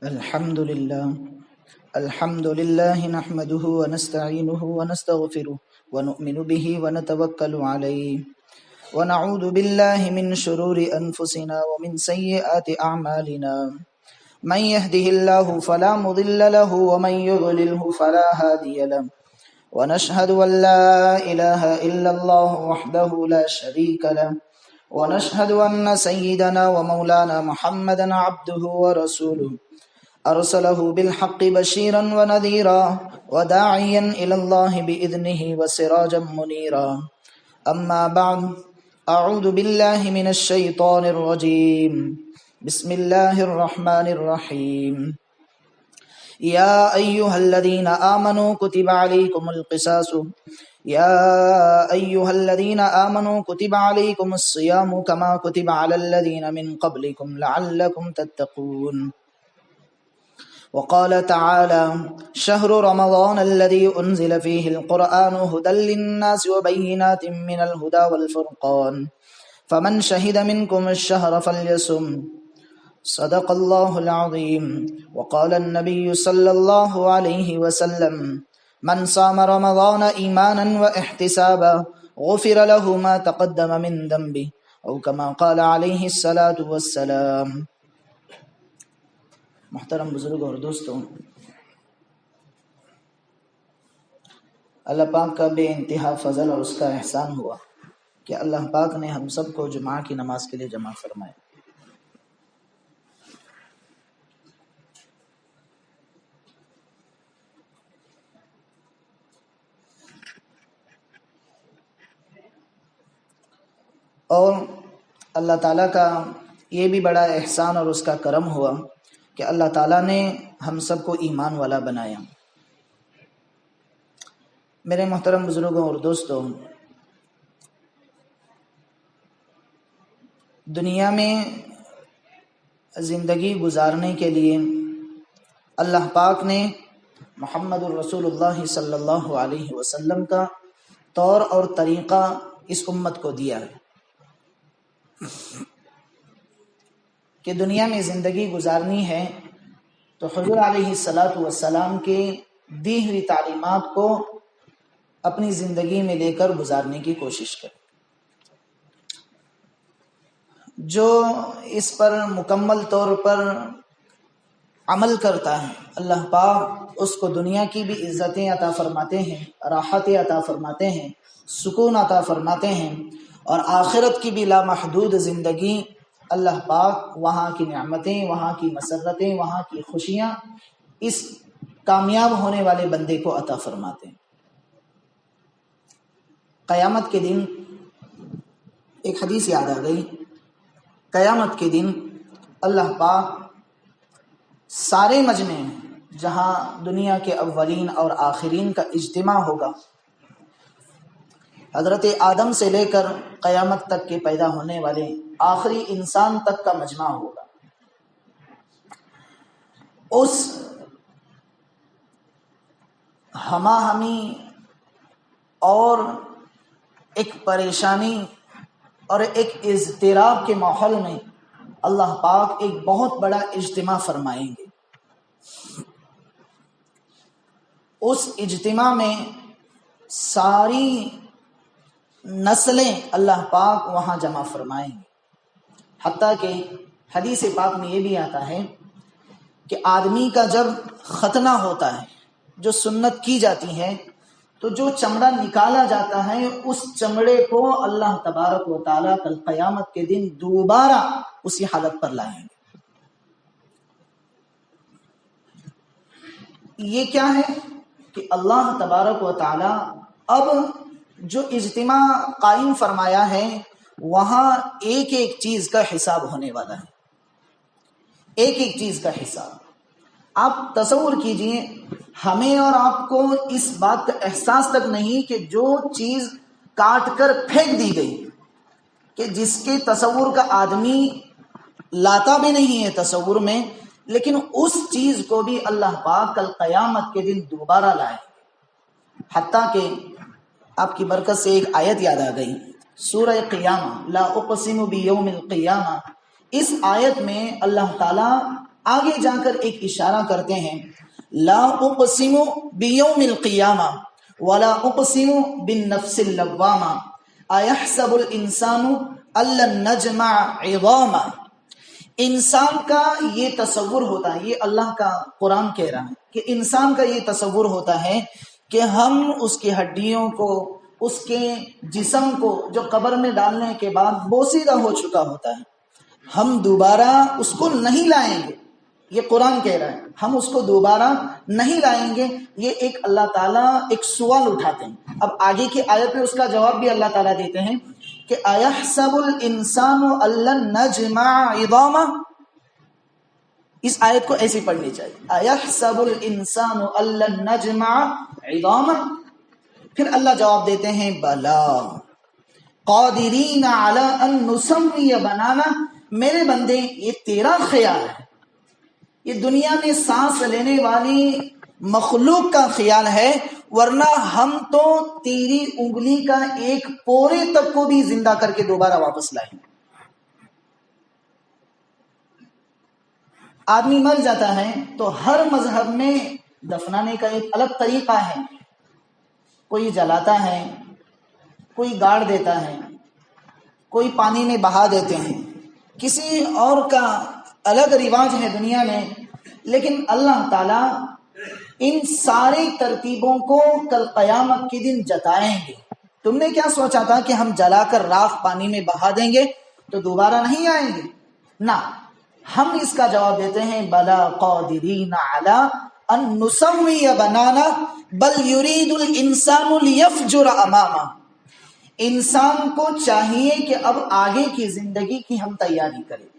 الحمد لله نحمده ونستعينه ونستغفره ونؤمن به ونتوكل عليه ونعوذ بالله من شرور أنفسنا ومن سيئات أعمالنا من يهده الله فلا مضل له ومن يضلله فلا هادي له ونشهد أن لا إله إلا الله وحده لا شريك له ونشهد أن سيدنا ومولانا محمدا عبده ورسوله أرسله بالحق بشيرا ونذيرا وداعيا إلى الله بإذنه وسراجا منيرا أما بعد أعوذ بالله من الشيطان الرجيم بسم الله الرحمن الرحيم يا أيها الذين آمنوا كتب عليكم القصاص يا أيها الذين آمنوا كتب عليكم الصيام كما كتب على الذين من قبلكم لعلكم تتقون وقال تعالى شهر رمضان الذي أنزل فيه القرآن هدى للناس وبينات من الهدى والفرقان فمن شهد منكم الشهر فليصم صدق الله العظيم وقال النبي صلى الله عليه وسلم من صام رمضان إيمانا واحتسابا غفر له ما تقدم من ذنبه أو كما قال عليه الصلاة والسلام۔ محترم بزرگ اور دوستوں، اللہ پاک کا بے انتہا فضل اور اس کا احسان ہوا کہ اللہ پاک نے ہم سب کو جمعہ کی نماز کے لیے جمع فرمایا۔ اور اللہ تعالیٰ کا یہ بھی بڑا احسان اور اس کا کرم ہوا کہ اللہ تعالیٰ نے ہم سب کو ایمان والا بنایا۔ میرے محترم بزرگوں اور دوستوں، دنیا میں زندگی گزارنے کے لیے اللہ پاک نے محمد الرسول اللہ صلی اللہ علیہ وسلم کا طور اور طریقہ اس امت کو دیا ہے کہ دنیا میں زندگی گزارنی ہے تو حضور علیہ الصلاۃ والسلام کے دی ہوئی تعلیمات کو اپنی زندگی میں لے کر گزارنے کی کوشش کریں۔ جو اس پر مکمل طور پر عمل کرتا ہے اللہ پاک اس کو دنیا کی بھی عزتیں عطا فرماتے ہیں، راحتیں عطا فرماتے ہیں، سکون عطا فرماتے ہیں، اور آخرت کی بھی لامحدود زندگی اللہ پاک وہاں کی نعمتیں، وہاں کی مسرتیں، وہاں کی خوشیاں اس کامیاب ہونے والے بندے کو عطا فرماتے ہیں۔ قیامت کے دن ایک حدیث یاد آ گئی، قیامت کے دن اللہ پاک سارے مجمع میں جہاں دنیا کے اولین اور آخرین کا اجتماع ہوگا، حضرت آدم سے لے کر قیامت تک کے پیدا ہونے والے آخری انسان تک کا مجمع ہوگا۔ اس ہمہ ہمی اور ایک پریشانی اور ایک اضطراب کے ماحول میں اللہ پاک ایک بہت بڑا اجتماع فرمائیں گے۔ اس اجتماع میں ساری نسلیں اللہ پاک وہاں جمع فرمائیں گے، حتیٰ کہ حدیث پاک میں یہ بھی آتا ہے کہ آدمی کا جب ختنہ ہوتا ہے، جو سنت کی جاتی ہے، تو جو چمڑا نکالا جاتا ہے اس چمڑے کو اللہ تبارک و تعالیٰ کل قیامت کے دن دوبارہ اسی حالت پر لائیں گے۔ یہ کیا ہے کہ اللہ تبارک و تعالیٰ اب جو اجتماع قائم فرمایا ہے وہاں ایک ایک چیز کا حساب ہونے والا ہے، ایک ایک چیز کا حساب۔ آپ تصور کیجئے، ہمیں اور آپ کو اس بات کا احساس تک نہیں کہ جو چیز کاٹ کر پھینک دی گئی، کہ جس کے تصور کا آدمی لاتا بھی نہیں ہے تصور میں، لیکن اس چیز کو بھی اللہ پاک کل قیامت کے دن دوبارہ لائے۔ حتیٰ کہ آپ کی برکت سے ایک آیت یاد آ گئی، سورہ قیامہ، لا اقسم بیوم القیامہ۔ اس آیت میں اللہ تعالیٰ آگے جا کر ایک اشارہ کرتے ہیں، لا اقسم بیوم القیامہ ولا اقسم بالنفس اللوامہ ایحسب الانسان ان لن نجمع عظامہ۔ انسان کا یہ تصور ہوتا ہے، یہ اللہ کا قرآن کہہ رہا ہے کہ انسان کا یہ تصور ہوتا ہے کہ ہم اس کی ہڈیوں کو، اس کے جسم کو جو قبر میں ڈالنے کے بعد بوسیدہ ہو چکا ہوتا ہے، ہم دوبارہ اس کو نہیں لائیں گے۔ یہ قرآن کہہ رہا ہے ہم اس کو دوبارہ نہیں لائیں گے۔ یہ ایک اللہ تعالیٰ ایک سوال اٹھاتے ہیں۔ اب آگے کی آیت میں اس کا جواب بھی اللہ تعالیٰ دیتے ہیں کہ ایحسب الانسان ان لن نجمع عظامہ۔ اس آیت کو ایسی پڑھنی چاہیے، ایحسب الانسان ان لن نجمع عظامہ۔ پھر اللہ جواب دیتے ہیں بلا قادرین علی ان نسوی بنانا۔ میرے بندے یہ تیرا خیال ہے، یہ دنیا میں سانس لینے والی مخلوق کا خیال ہے، ورنہ ہم تو تیری انگلی کا ایک پورے تک کو بھی زندہ کر کے دوبارہ واپس لائیں گے۔ آدمی مر جاتا ہے تو ہر مذہب میں دفنانے کا ایک الگ طریقہ ہے، کوئی جلاتا ہے، کوئی گاڑ دیتا ہے، کوئی پانی میں بہا دیتے ہیں، کسی اور کا الگ رواج ہے دنیا میں، لیکن اللہ تعالیٰ ان ساری ترتیبوں کو کل قیامت کے دن جتائیں گے۔ تم نے کیا سوچا تھا کہ ہم جلا کر راکھ پانی میں بہا دیں گے تو دوبارہ نہیں آئیں گے؟ نہ، ہم اس کا جواب دیتے ہیں بلا قادرین علی ان نسوی بنانا بل یرید الانسان لیفجر امامہ۔ انسان کو چاہیے کہ اب آگے کی زندگی کی ہم تیاری کریں۔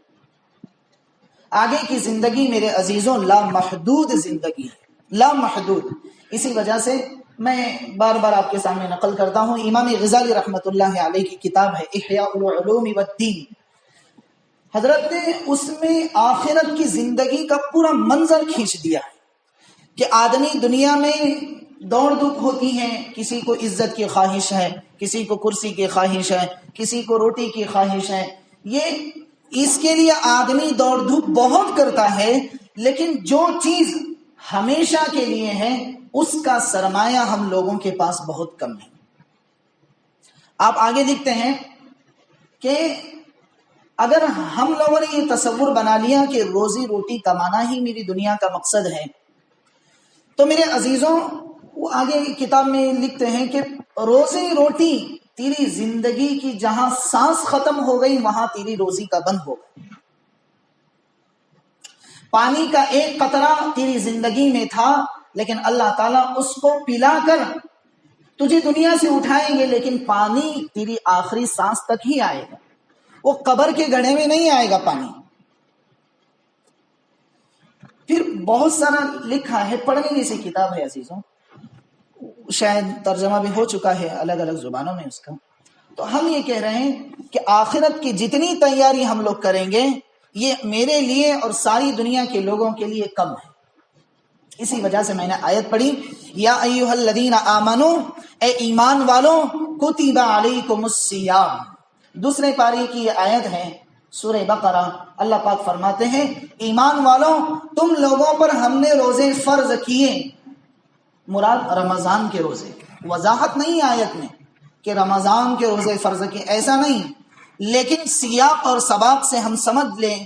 آگے کی زندگی میرے عزیزوں لامحدود زندگی ہے، لامحدود۔ اسی وجہ سے میں بار بار آپ کے سامنے نقل کرتا ہوں، امام غزالی رحمۃ اللہ علیہ کی کتاب ہے احیاء العلوم والدین، حضرت نے اس میں آخرت کی زندگی کا پورا منظر کھینچ دیا ہے کہ آدمی دنیا میں دوڑ دھوپ ہوتی ہے، کسی کو عزت کی خواہش ہے، کسی کو کرسی کی خواہش ہے، کسی کو روٹی کی خواہش ہے، یہ اس کے لیے آدمی دوڑ دھوپ بہت کرتا ہے، لیکن جو چیز ہمیشہ کے لیے ہے اس کا سرمایہ ہم لوگوں کے پاس بہت کم ہے۔ آپ آگے لکھتے ہیں کہ اگر ہم لوگوں نے یہ تصور بنا لیا کہ روزی روٹی کمانا ہی میری دنیا کا مقصد ہے، تو میرے عزیزوں وہ آگے کتاب میں لکھتے ہیں کہ روزی روٹی تیری زندگی کی جہاں سانس ختم ہو گئی وہاں تیری روزی کا بند ہو گئی۔ پانی کا ایک قطرہ تیری زندگی میں تھا، لیکن اللہ تعالیٰ اس کو پلا کر تجھے دنیا سے اٹھائیں گے، لیکن پانی تیری آخری سانس تک ہی آئے گا، وہ قبر کے گڑھے میں نہیں آئے گا پانی۔ پھر بہت سارا لکھا ہے، پڑھنے جیسی کتاب ہے عزیزوں، شاید ترجمہ بھی ہو چکا ہے الگ الگ زبانوں میں اس کا۔ تو ہم یہ کہہ رہے ہیں کہ آخرت کی جتنی تیاری ہم لوگ کریں گے یہ میرے لیے اور ساری دنیا کے لوگوں کے لیے کم ہے۔ اسی وجہ سے میں نے آیت پڑھی، یا ایھا الذین آمنوا، اے ایمان والوں، کتب علیکم الصیام۔ دوسرے پاری کی یہ آیت ہے سورہ بقرہ، اللہ پاک فرماتے ہیں ایمان والوں تم لوگوں پر ہم نے روزے فرض کیے، مراد رمضان کے روزے، وضاحت نہیں آیت میں کہ رمضان کے روزے فرض کیے، ایسا نہیں، لیکن سیاق اور سباق سے ہم سمجھ لیں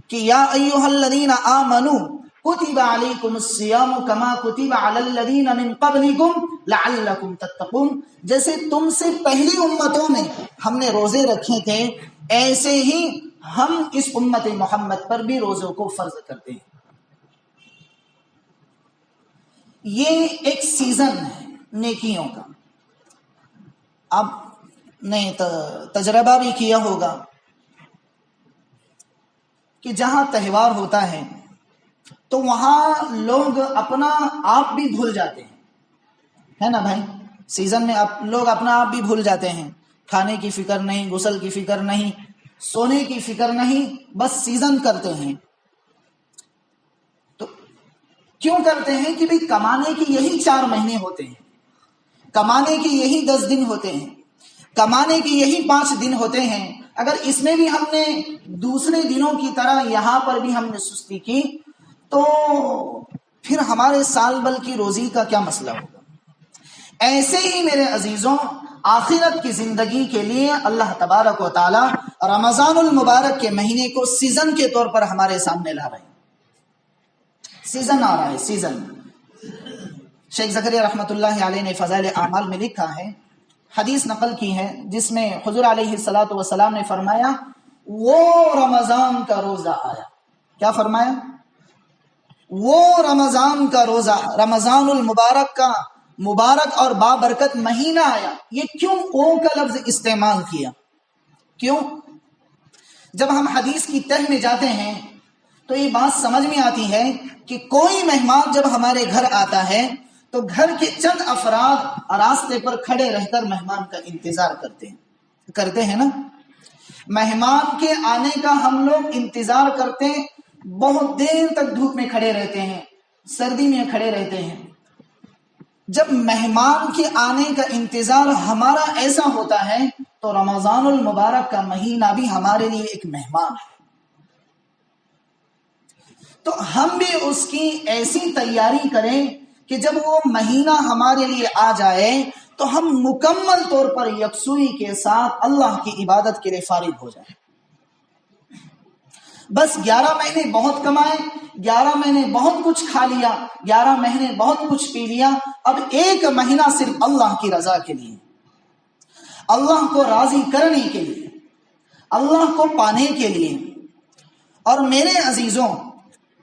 کہ یا ایھا الذین آمنوا کتب علیکم الصیام کما کتب علی الذین من قبلکم لعلکم تتقون، جیسے تم سے پہلی امتوں میں ہم نے روزے رکھے تھے ایسے ہی ہم اس امت محمد پر بھی روزوں کو فرض کرتے ہیں۔ یہ ایک سیزن ہے نیکیوں کا، آپ نے تجربہ بھی کیا ہوگا کہ جہاں تہوار ہوتا ہے تو وہاں لوگ اپنا آپ بھی بھول جاتے ہیں، ہے نا بھائی؟ سیزن میں لوگ اپنا آپ بھی بھول جاتے ہیں، کھانے کی فکر نہیں، غسل کی فکر نہیں، سونے کی فکر نہیں، بس سیزن کرتے ہیں۔ تو کیوں کرتے ہیں کہ بھی کمانے کی یہی 4 مہینے ہوتے ہیں، کمانے کی یہی 10 دن ہوتے ہیں، کمانے کی یہی 5 دن ہوتے ہیں۔ اگر اس میں بھی ہم نے دوسرے دنوں کی طرح یہاں پر بھی ہم نے سستی کی تو پھر ہمارے سال بھر کی روزی کا کیا مسئلہ ہوگا؟ ایسے ہی میرے عزیزوں، آخرت کی زندگی کے لیے اللہ تبارک و تعالی رمضان المبارک کے مہینے کو سیزن کے طور پر ہمارے سامنے لا رہے ہیں۔ سیزن آ رہا ہے، سیزن۔ شیخ زکریا رحمۃ اللہ علیہ نے فضائل اعمال میں لکھا ہے، حدیث نقل کی ہے، جس میں حضور علیہ الصلوۃ والسلام نے فرمایا وہ رمضان کا روزہ آیا۔ کیا فرمایا؟ وہ رمضان کا روزہ، رمضان المبارک کا مبارک اور بابرکت مہینہ آیا۔ یہ کیوں او کا لفظ استعمال کیا؟ کیوں؟ جب ہم حدیث کی تہ میں جاتے ہیں تو یہ بات سمجھ میں آتی ہے کہ کوئی مہمان جب ہمارے گھر آتا ہے تو گھر کے چند افراد راستے پر کھڑے رہ کر مہمان کا انتظار کرتے ہیں نا۔ مہمان کے آنے کا ہم لوگ انتظار کرتے ہیں، بہت دیر تک دھوپ میں کھڑے رہتے ہیں، سردی میں کھڑے رہتے ہیں۔ جب مہمان کے آنے کا انتظار ہمارا ایسا ہوتا ہے تو رمضان المبارک کا مہینہ بھی ہمارے لیے ایک مہمان ہے۔ تو ہم بھی اس کی ایسی تیاری کریں کہ جب وہ مہینہ ہمارے لیے آ جائے تو ہم مکمل طور پر یکسوئی کے ساتھ اللہ کی عبادت کے لیے فارغ ہو جائیں۔ بس 11 مہینے بہت کمائے، 11 مہینے بہت کچھ کھا لیا، 11 مہینے بہت کچھ پی لیا، اب ایک مہینہ صرف اللہ کی رضا کے لیے، اللہ کو راضی کرنے کے لیے، اللہ کو پانے کے لیے۔ اور میرے عزیزوں،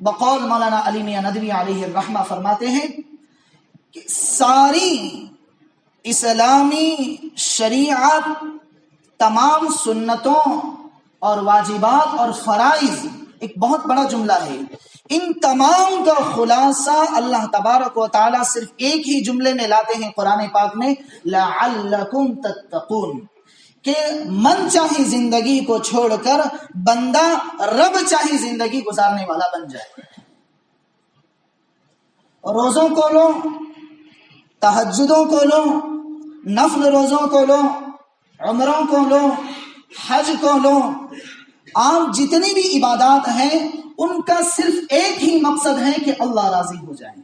بقول مولانا علی میاں ندوی علیہ الرحمہ فرماتے ہیں کہ ساری اسلامی شریعت، تمام سنتوں اور واجبات اور فرائض، ایک بہت بڑا جملہ ہے، ان تمام کا خلاصہ اللہ تبارک و تعالیٰ صرف ایک ہی جملے میں لاتے ہیں قرآن پاک میں، لعلکم تتقون، کہ من چاہی زندگی کو چھوڑ کر بندہ رب چاہی زندگی گزارنے والا بن جائے۔ روزوں کو لو، تہجدوں کو لو، نفل روزوں کو لو، عمروں کو لو، حج کو لو، آپ جتنی بھی عبادات ہیں ان کا صرف ایک ہی مقصد ہے کہ اللہ راضی ہو جائے۔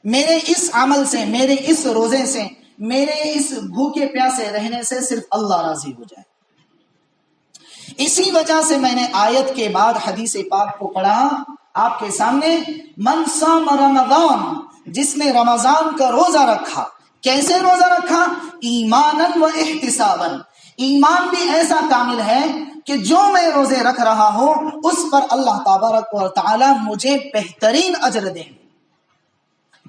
میرے اس عمل سے، میرے اس روزے سے، میرے اس بھوکے پیاسے رہنے سے صرف اللہ راضی ہو جائے۔ اسی وجہ سے میں نے آیت کے بعد حدیث پاک کو پڑھا آپ کے سامنے، من صام رمضان، جس نے رمضان کا روزہ رکھا۔ کیسے روزہ رکھا؟ ایماناً و احتساباً، ایمان بھی ایسا کامل ہے کہ جو میں روزے رکھ رہا ہوں اس پر اللہ تبارک و تعالی مجھے بہترین اجر دیں گے۔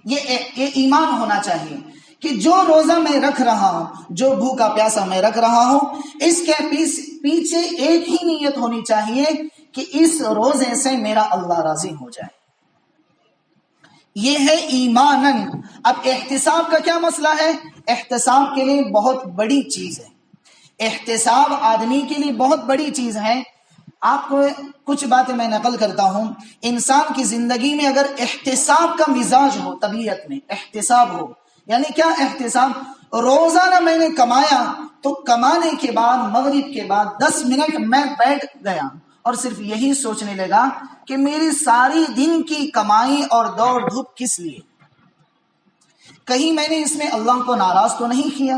یہ ایمان ہونا چاہیے کہ جو روزہ میں رکھ رہا ہوں، جو بھوکا پیاسا میں رکھ رہا ہوں، اس کے پیچھے ایک ہی نیت ہونی چاہیے کہ اس روزے سے میرا اللہ راضی ہو جائے۔ یہ ہے ایماناً۔ اب احتساب کا کیا مسئلہ ہے؟ احتساب کے لیے بہت بڑی چیز ہے، احتساب آدمی کے لیے بہت بڑی چیز ہے۔ آپ کو کچھ باتیں میں نقل کرتا ہوں۔ انسان کی زندگی میں اگر احتساب کا مزاج ہو، طبیعت میں احتساب ہو، یعنی کیا احتساب؟ روزانہ میں نے کمایا تو کمانے کے بعد مغرب کے بعد 10 منٹ میں بیٹھ گیا اور صرف یہی سوچنے لگا کہ میری ساری دن کی کمائی اور دوڑ دھوپ کس لیے؟ کہیں میں نے اس میں اللہ کو ناراض تو نہیں کیا،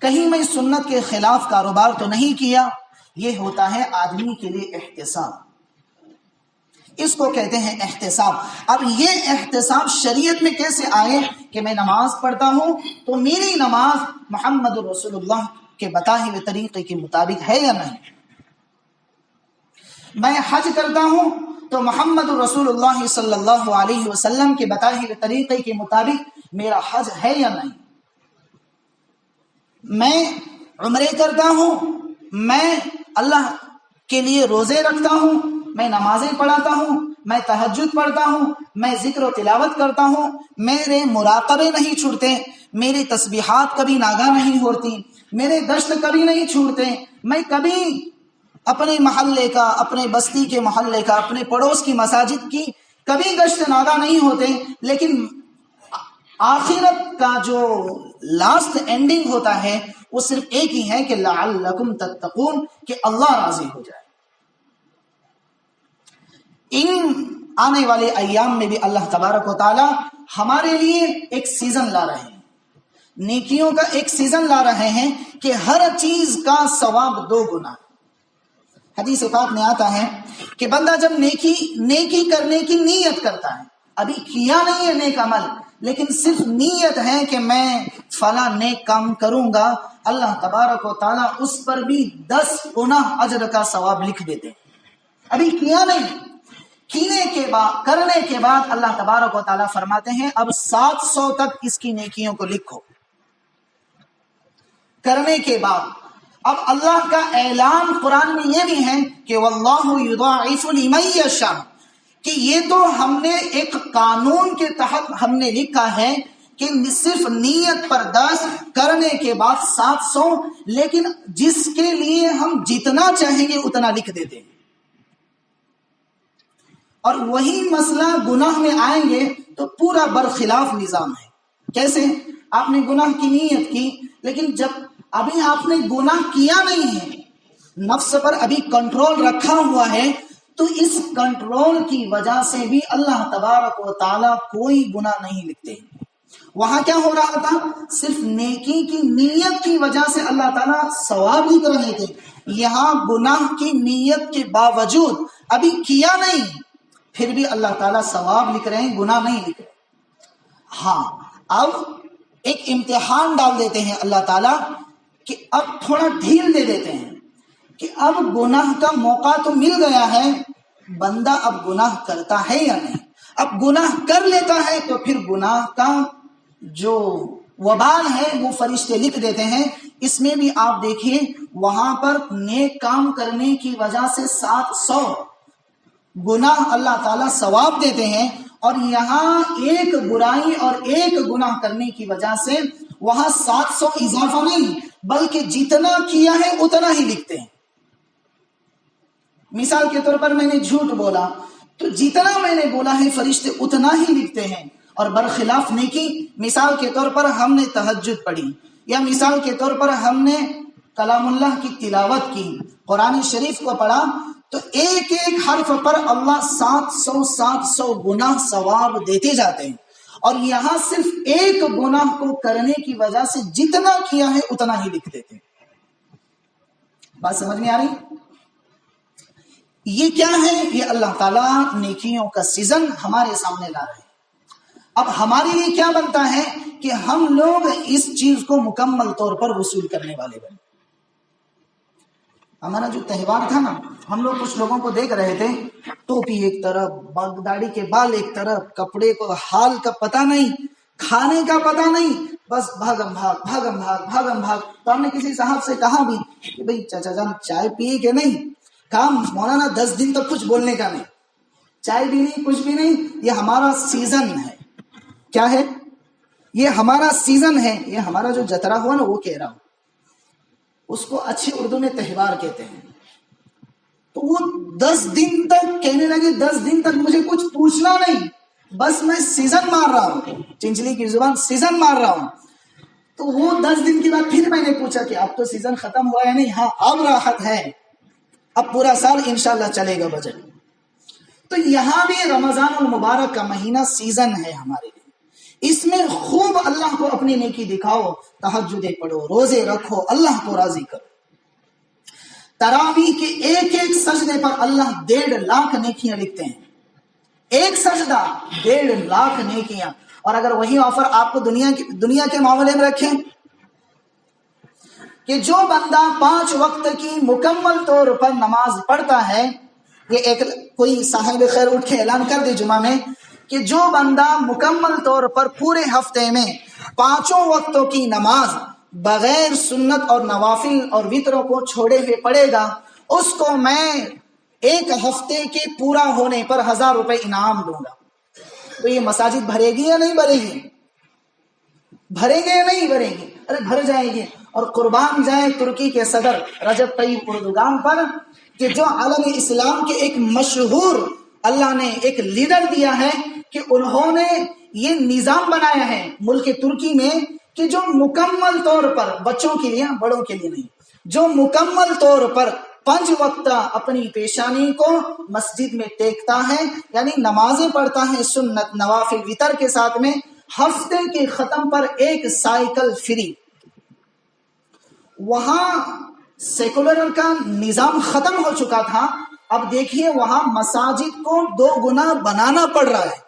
کہیں میں سنت کے خلاف کاروبار تو نہیں کیا۔ یہ ہوتا ہے آدمی کے لیے احتساب، اس کو کہتے ہیں احتساب۔ اب یہ احتساب شریعت میں کیسے آئے کہ میں نماز پڑھتا ہوں تو میری نماز محمد رسول اللہ کے بتائے ہوئے طریقے کے مطابق ہے یا نہیں؟ میں حج کرتا ہوں تو محمد رسول اللہ صلی اللہ علیہ وسلم کے بتائے ہوئے طریقے کے مطابق میرا حج ہے یا نہیں؟ میں عمرے کرتا ہوں، میں اللہ کے لیے روزے رکھتا ہوں، میں نمازیں پڑھاتا ہوں، میں تہجد پڑھتا ہوں، میں ذکر و تلاوت کرتا ہوں، میرے مراقبے نہیں چھوٹتے، میری تسبیحات کبھی ناگاہ نہیں ہوتی، میرے دشت کبھی نہیں چھوٹتے، میں کبھی اپنے محلے کا، اپنے بستی کے محلے کا، اپنے پڑوس کی مساجد کی کبھی گشت ناگاہ نہیں ہوتے، لیکن آخرت کا جو لاسٹ اینڈنگ ہوتا ہے وہ صرف ایک ہی ہے کہ لعلکم تتقون، کہ اللہ راضی ہو جائے۔ ان آنے والے ایام میں بھی اللہ تبارک و تعالی ہمارے لیے ایک سیزن لا رہے ہیں، نیکیوں کا ایک سیزن لا رہے ہیں کہ ہر چیز کا ثواب 2 گنا۔ حدیث پاک میں آتا ہے کہ بندہ جب نیکی کرنے کی نیت کرتا ہے، ابھی کیا نہیں ہے نیک عمل، لیکن صرف نیت ہے کہ میں فلاں نیک کام کروں گا، اللہ تبارک و تعالیٰ اس پر بھی 10 گنا اجر کا ثواب لکھ دیتے ہیں۔ ابھی کیا نہیں، کرنے کے بعد اللہ تبارک و تعالیٰ فرماتے ہیں اب 700 تک اس کی نیکیوں کو لکھو۔ کرنے کے بعد اب اللہ کا اعلان قرآن میں یہ بھی ہے کہ واللہ یضاعف لمن یشاء، کہ یہ تو ہم نے ایک قانون کے تحت ہم نے لکھا ہے کہ صرف نیت پر 10، کرنے کے بعد 700، لیکن جس کے لیے ہم جتنا چاہیں گے اتنا لکھ دیتے ہیں۔ اور وہی مسئلہ گناہ میں آئیں گے تو پورا برخلاف نظام ہے۔ کیسے؟ آپ نے گناہ کی نیت کی، لیکن جب ابھی آپ نے گناہ کیا نہیں ہے، نفس پر ابھی کنٹرول رکھا ہوا ہے، تو اس کنٹرول کی وجہ سے بھی اللہ تبارک و تعالیٰ کوئی گناہ نہیں لکھتے۔ وہاں کیا ہو رہا تھا؟ صرف نیکی کی نیت کی وجہ سے اللہ تعالیٰ ثواب لکھ رہے تھے۔ یہاں گناہ کی نیت کے باوجود ابھی کیا نہیں، پھر بھی اللہ تعالیٰ ثواب لکھ رہے ہیں، گناہ نہیں لکھ رہے۔ ہاں، اب ایک امتحان ڈال دیتے ہیں اللہ تعالیٰ کہ اب تھوڑا ڈھیل دے دیتے ہیں کہ اب گناہ کا موقع تو مل گیا ہے، بندہ اب گناہ کرتا ہے یا نہیں۔ اب گناہ کر لیتا ہے تو پھر گناہ کا جو وبال ہے وہ فرشتے لکھ دیتے ہیں۔ اس میں بھی آپ دیکھیے وہاں پر نیک کام کرنے کی وجہ سے 700 گناہ اللہ تعالیٰ ثواب دیتے ہیں، اور یہاں ایک برائی اور ایک گناہ کرنے کی وجہ سے وہاں 700 اضافہ نہیں، بلکہ جتنا کیا ہے اتنا ہی لکھتے ہیں۔ مثال کے طور پر میں نے جھوٹ بولا تو جتنا میں نے بولا ہے فرشتے اتنا ہی لکھتے ہیں، اور برخلاف نیکی، مثال کے طور پر ہم نے تہجد پڑھی، یا مثال کے طور پر ہم نے کلام اللہ کی تلاوت کی، قرآن شریف کو پڑھا، تو ایک ایک حرف پر اللہ 700 گناہ ثواب دیتے جاتے ہیں، اور یہاں صرف ایک گناہ کو کرنے کی وجہ سے جتنا کیا ہے اتنا ہی لکھ دیتے ہیں۔ بات سمجھ میں آ رہی؟ یہ کیا ہے؟ یہ اللہ تعالیٰ نیکیوں کا سیزن ہمارے سامنے لا رہے ہیں۔ اب ہمارے لیے کیا بنتا ہے کہ ہم لوگ اس چیز کو مکمل طور پر وصول کرنے والے بنے۔ ہمارا جو تہوار تھا نا، ہم لوگ کچھ لوگوں کو دیکھ رہے تھے، ٹوپی ایک طرف، داڑھی کے بال ایک طرف، کپڑے کو حال کا پتہ نہیں، کھانے کا پتہ نہیں، بس بھاگم بھاگ۔ تو ہم نے کسی صاحب سے کہا بھی کہ بھئی چچا جان چائے پیے کہ نہیں؟ کہا مولانا 10 دن تک کچھ بولنے کا نہیں، چائے بھی نہیں، کچھ بھی نہیں، یہ ہمارا سیزن ہے۔ کیا ہے؟ یہ ہمارا سیزن ہے، یہ ہمارا جو جترا ہوا نا وہ کہہ رہا ہوں، اس کو اچھی اردو میں تہوار کہتے ہیں۔ تو وہ 10 دن تک کہنے لگے 10 دن تک مجھے کچھ پوچھنا نہیں، بس میں سیزن مار رہا ہوں، چنچلی کی زبان سیزن مار رہا ہوں۔ تو وہ 10 دن کے بعد پھر میں نے پوچھا کہ اب تو سیزن ختم ہوا ہے نہیں؟ ہاں اب راحت ہے، اب پورا سال انشاءاللہ چلے گا بجٹ۔ تو یہاں بھی رمضان المبارک کا مہینہ سیزن ہے ہمارے لیے، اس میں خوب اللہ کو اپنی نیکی دکھاؤ، تہجدیں پڑھو، روزے رکھو، اللہ کو راضی کرو۔ تراویح کے ایک ایک سجدے پر اللہ 1.5 لاکھ نیکیاں لکھتے ہیں، ایک سجدہ 1.5 لاکھ نیکیاں۔ اور اگر وہی آفر آپ کو دنیا کے معاملے میں رکھیں کہ جو بندہ 5 وقت کی مکمل طور پر نماز پڑھتا ہے، یہ ایک کوئی صاحب خیر اٹھ کے اعلان کر دے جمعہ میں کہ جو بندہ مکمل طور پر پورے ہفتے میں 5 وقتوں کی نماز بغیر سنت اور نوافل اور وطروں کو چھوڑے ہوئے پڑھے گا، اس کو میں ایک ہفتے کے پورا ہونے پر 1000 روپے انعام دوں گا۔ تو یہ مساجد بھرے گی یا نہیں بھرے گی؟ بھرے گے یا نہیں بھرے گی؟ ارے بھر جائے گی۔ اور قربان جائے ترکی کے صدر رجب طیب اردوغان پر کہ جو عالم اسلام کے ایک مشہور اللہ نے ایک لیڈر دیا ہے کہ انہوں نے یہ نظام بنایا ہے ملک ترکی میں کہ جو مکمل طور پر بچوں کے لیے، بڑوں کے لیے نہیں، جو مکمل طور پر 5 وقت اپنی پیشانی کو مسجد میں ٹیکتا ہے، یعنی نمازیں پڑھتا ہے سنت نوافل وتر کے ساتھ میں، ہفتے کے ختم پر ایک سائیکل فری۔ وہاں سیکولر کا نظام ختم ہو چکا تھا، اب دیکھیے وہاں مساجد کو 2 گنا بنانا پڑ رہا ہے،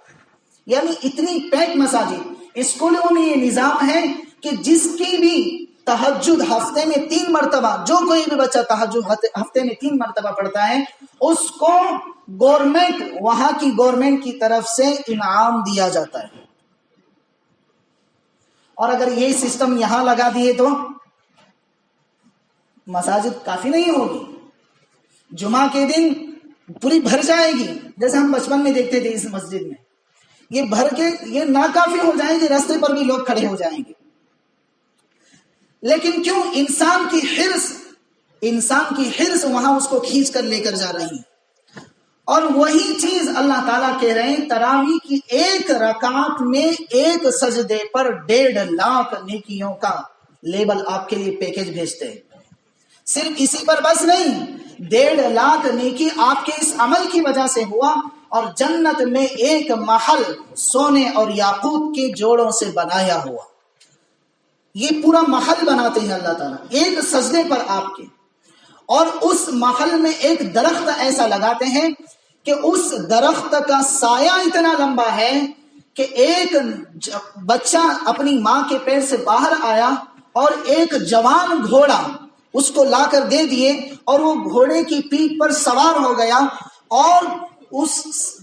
یعنی اتنی پیک مساجد۔ اسکولوں میں یہ نظام ہے کہ جس کی بھی تہجد ہفتے میں 3 مرتبہ، جو کوئی بھی بچہ تہجد ہفتے میں 3 مرتبہ پڑھتا ہے، اس کو گورنمنٹ، وہاں کی گورنمنٹ کی طرف سے انعام دیا جاتا ہے۔ اور اگر یہ سسٹم یہاں لگا دیے تو مساجد کافی نہیں ہوگی، جمعہ کے دن پوری بھر جائے گی، جیسے ہم بچپن میں دیکھتے تھے اس مسجد میں، یہ بھر کے یہ ناکافی ہو جائے گی، راستے پر بھی لوگ کھڑے ہو جائیں گے۔ لیکن کیوں؟ انسان کی حرص وہاں اس کو کھینچ کر لے کر جا رہی ہے۔ اور وہی چیز اللہ تعالیٰ کہہ رہے ہیں، تراویح کی 1 رکعت میں 1 سجدے پر 1.5 لاکھ نیکیوں کا لیبل آپ کے لیے پیکج بھیجتے ہیں۔ صرف اسی پر بس نہیں، 1.5 لاکھ نیکی آپ کے اس عمل کی وجہ سے ہوا، اور جنت میں ایک محل سونے اور یاقوت کے جوڑوں سے بنایا ہوا۔ یہ پورا محل بناتے ہیں اللہ تعالیٰ 1 سجدے پر آپ کے، اور اس محل میں ایک درخت ایسا لگاتے ہیں کہ اس درخت کا سایہ اتنا لمبا ہے کہ ایک بچہ اپنی ماں کے پیر سے باہر آیا اور ایک جوان گھوڑا اس کو لا کر دے دیے، اور وہ گھوڑے کی پیٹھ پر سوار ہو گیا، اور اس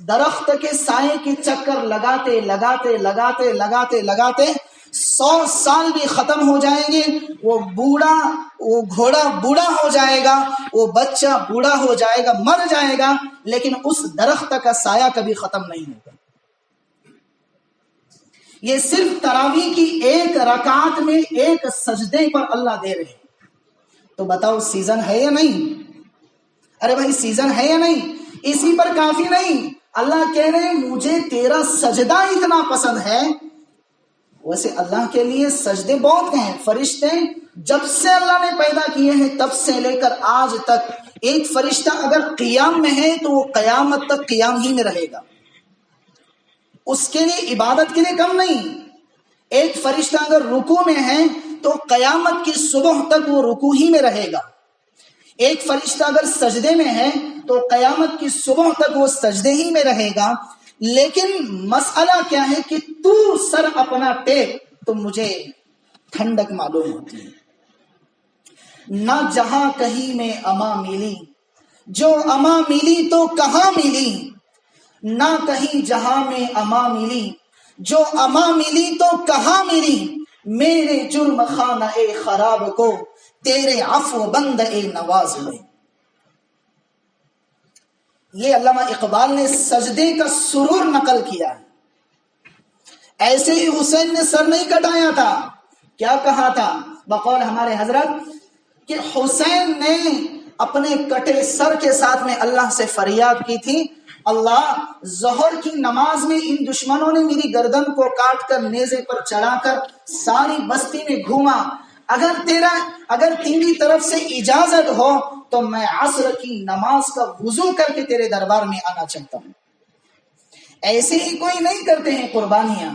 درخت کے سائے کے چکر لگاتے لگاتے لگاتے لگاتے لگاتے 100 سال بھی ختم ہو جائیں گے، وہ گھوڑا بوڑھا ہو جائے گا، وہ بچہ بوڑھا ہو جائے گا، مر جائے گا، لیکن اس درخت کا سایہ کبھی ختم نہیں ہوگا۔ یہ صرف تراویح کی 1 رکعت میں 1 سجدے پر اللہ دے رہے ہیں۔ تو بتاؤ سیزن ہے یا نہیں؟ ارے بھائی سیزن ہے یا نہیں؟ اسی پر کافی نہیں، اللہ کہہ رہے ہیں مجھے تیرا سجدہ اتنا پسند ہے۔ ویسے اللہ کے لیے سجدے بہت ہیں، فرشتے جب سے اللہ نے پیدا کیے ہیں تب سے لے کر آج تک، ایک فرشتہ اگر قیام میں ہے تو وہ قیامت تک قیام ہی میں رہے گا، اس کے لیے عبادت کے لیے کم نہیں۔ ایک فرشتہ اگر رکوع میں ہے تو قیامت کی صبح تک وہ رکوع ہی میں رہے گا، ایک فرشتہ اگر سجدے میں ہے تو قیامت کی صبح تک وہ سجدے ہی میں رہے گا۔ لیکن مسئلہ کیا ہے کہ تو سر اپنا ٹیک تو مجھے ٹھنڈک معلوم ہوتی ہے۔ نہ جہاں کہیں میں اما ملی، جو اما ملی تو کہاں ملی، نہ کہیں جہاں میں اما ملی، جو اما ملی تو کہاں ملی، میرے جرم خانہ اے خراب کو تیرے عفو بند اے نواز میں۔ یہ علامہ اقبال نے سجدے کا سرور نقل کیا ہے۔ ایسے ہی حسین نے سر نہیں کٹایا تھا، کیا کہا تھا بقول ہمارے حضرت کہ حسین نے اپنے کٹے سر کے ساتھ میں اللہ سے فریاد کی تھی، اللہ ظہر کی نماز میں ان دشمنوں نے میری گردن کو کاٹ کر نیزے پر چڑھا کر ساری بستی میں گھوما، اگر تیری طرف سے اجازت ہو تو میں عصر کی نماز کا وضو کر کے تیرے دربار میں آنا چاہتا ہوں۔ ایسے ہی کوئی نہیں کرتے ہیں قربانیاں،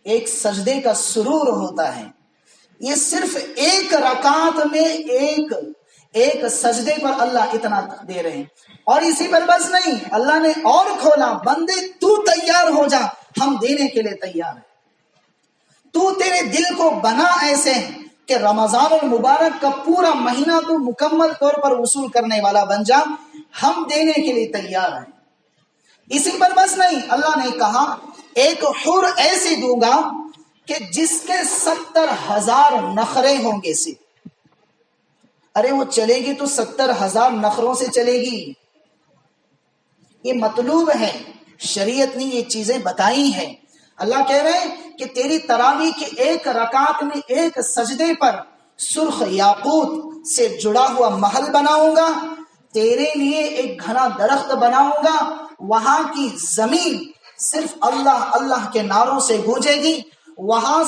ایک سجدے کا سرور ہوتا ہے۔ یہ صرف 1 رکعت میں ایک سجدے پر اللہ اتنا دے رہے ہیں۔ اور اسی پر بس نہیں، اللہ نے اور کھولا، بندے تو تیار ہو جا، ہم دینے کے لیے تیار ہیں۔ تو تیرے دل کو بنا ایسے کہ رمضان المبارک کا پورا مہینہ تو مکمل طور پر وصول کرنے والا بن جا، ہم دینے کے لیے تیار ہیں۔ اسی پر بس نہیں، اللہ نے کہا ایک حور ایسی دوں گا کہ جس کے 70,000 نخرے ہوں گے سے۔ ارے وہ چلے گی تو 70,000 نخروں سے چلے گی، یہ مطلوب ہے، شریعت نے یہ چیزیں بتائی ہیں۔ اللہ کہہ رہے ہیں کہ تیری تراویح کی 1 رکعت میں 1 سجدے پر سرخ یاقوت سے جڑا ہوا محل بناؤں گا، تیرے لیے ایک گھنا درخت بناؤں گا، وہاں کی زمین صرف اللہ اللہ کے نعروں سے گونجے گی، وہاں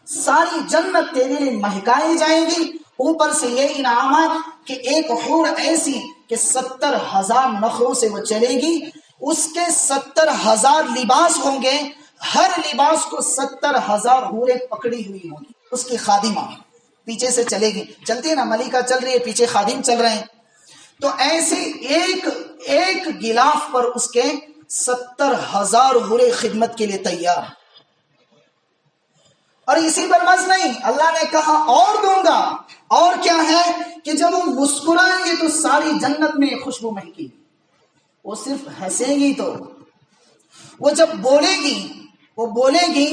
ساری جنت تیرے لیے مہکائی جائیں گی، اوپر سے یہ انعامات کہ ایک حور ایسی کہ 70,000 نخروں سے وہ چلے گی، اس کے 70,000 لباس ہوں گے، ہر لباس کو 70,000 حوریں پکڑی ہوئی ہوں گی، اس کی خادمہ پیچھے سے چلے گی، چلتی ہے نا، ملکہ چل رہی ہے، پیچھے خادم چل رہے ہیں، تو ایسے ایک غلاف پر اس کے 70,000 حوریں خدمت کے لیے تیار۔ اور اسی پر بس نہیں، اللہ نے کہا اور دوں گا، اور کیا ہے کہ جب وہ مسکرائیں گے تو ساری جنت میں خوشبو مہکے گی، وہ صرف ہنسے گی تو، وہ جب بولے گی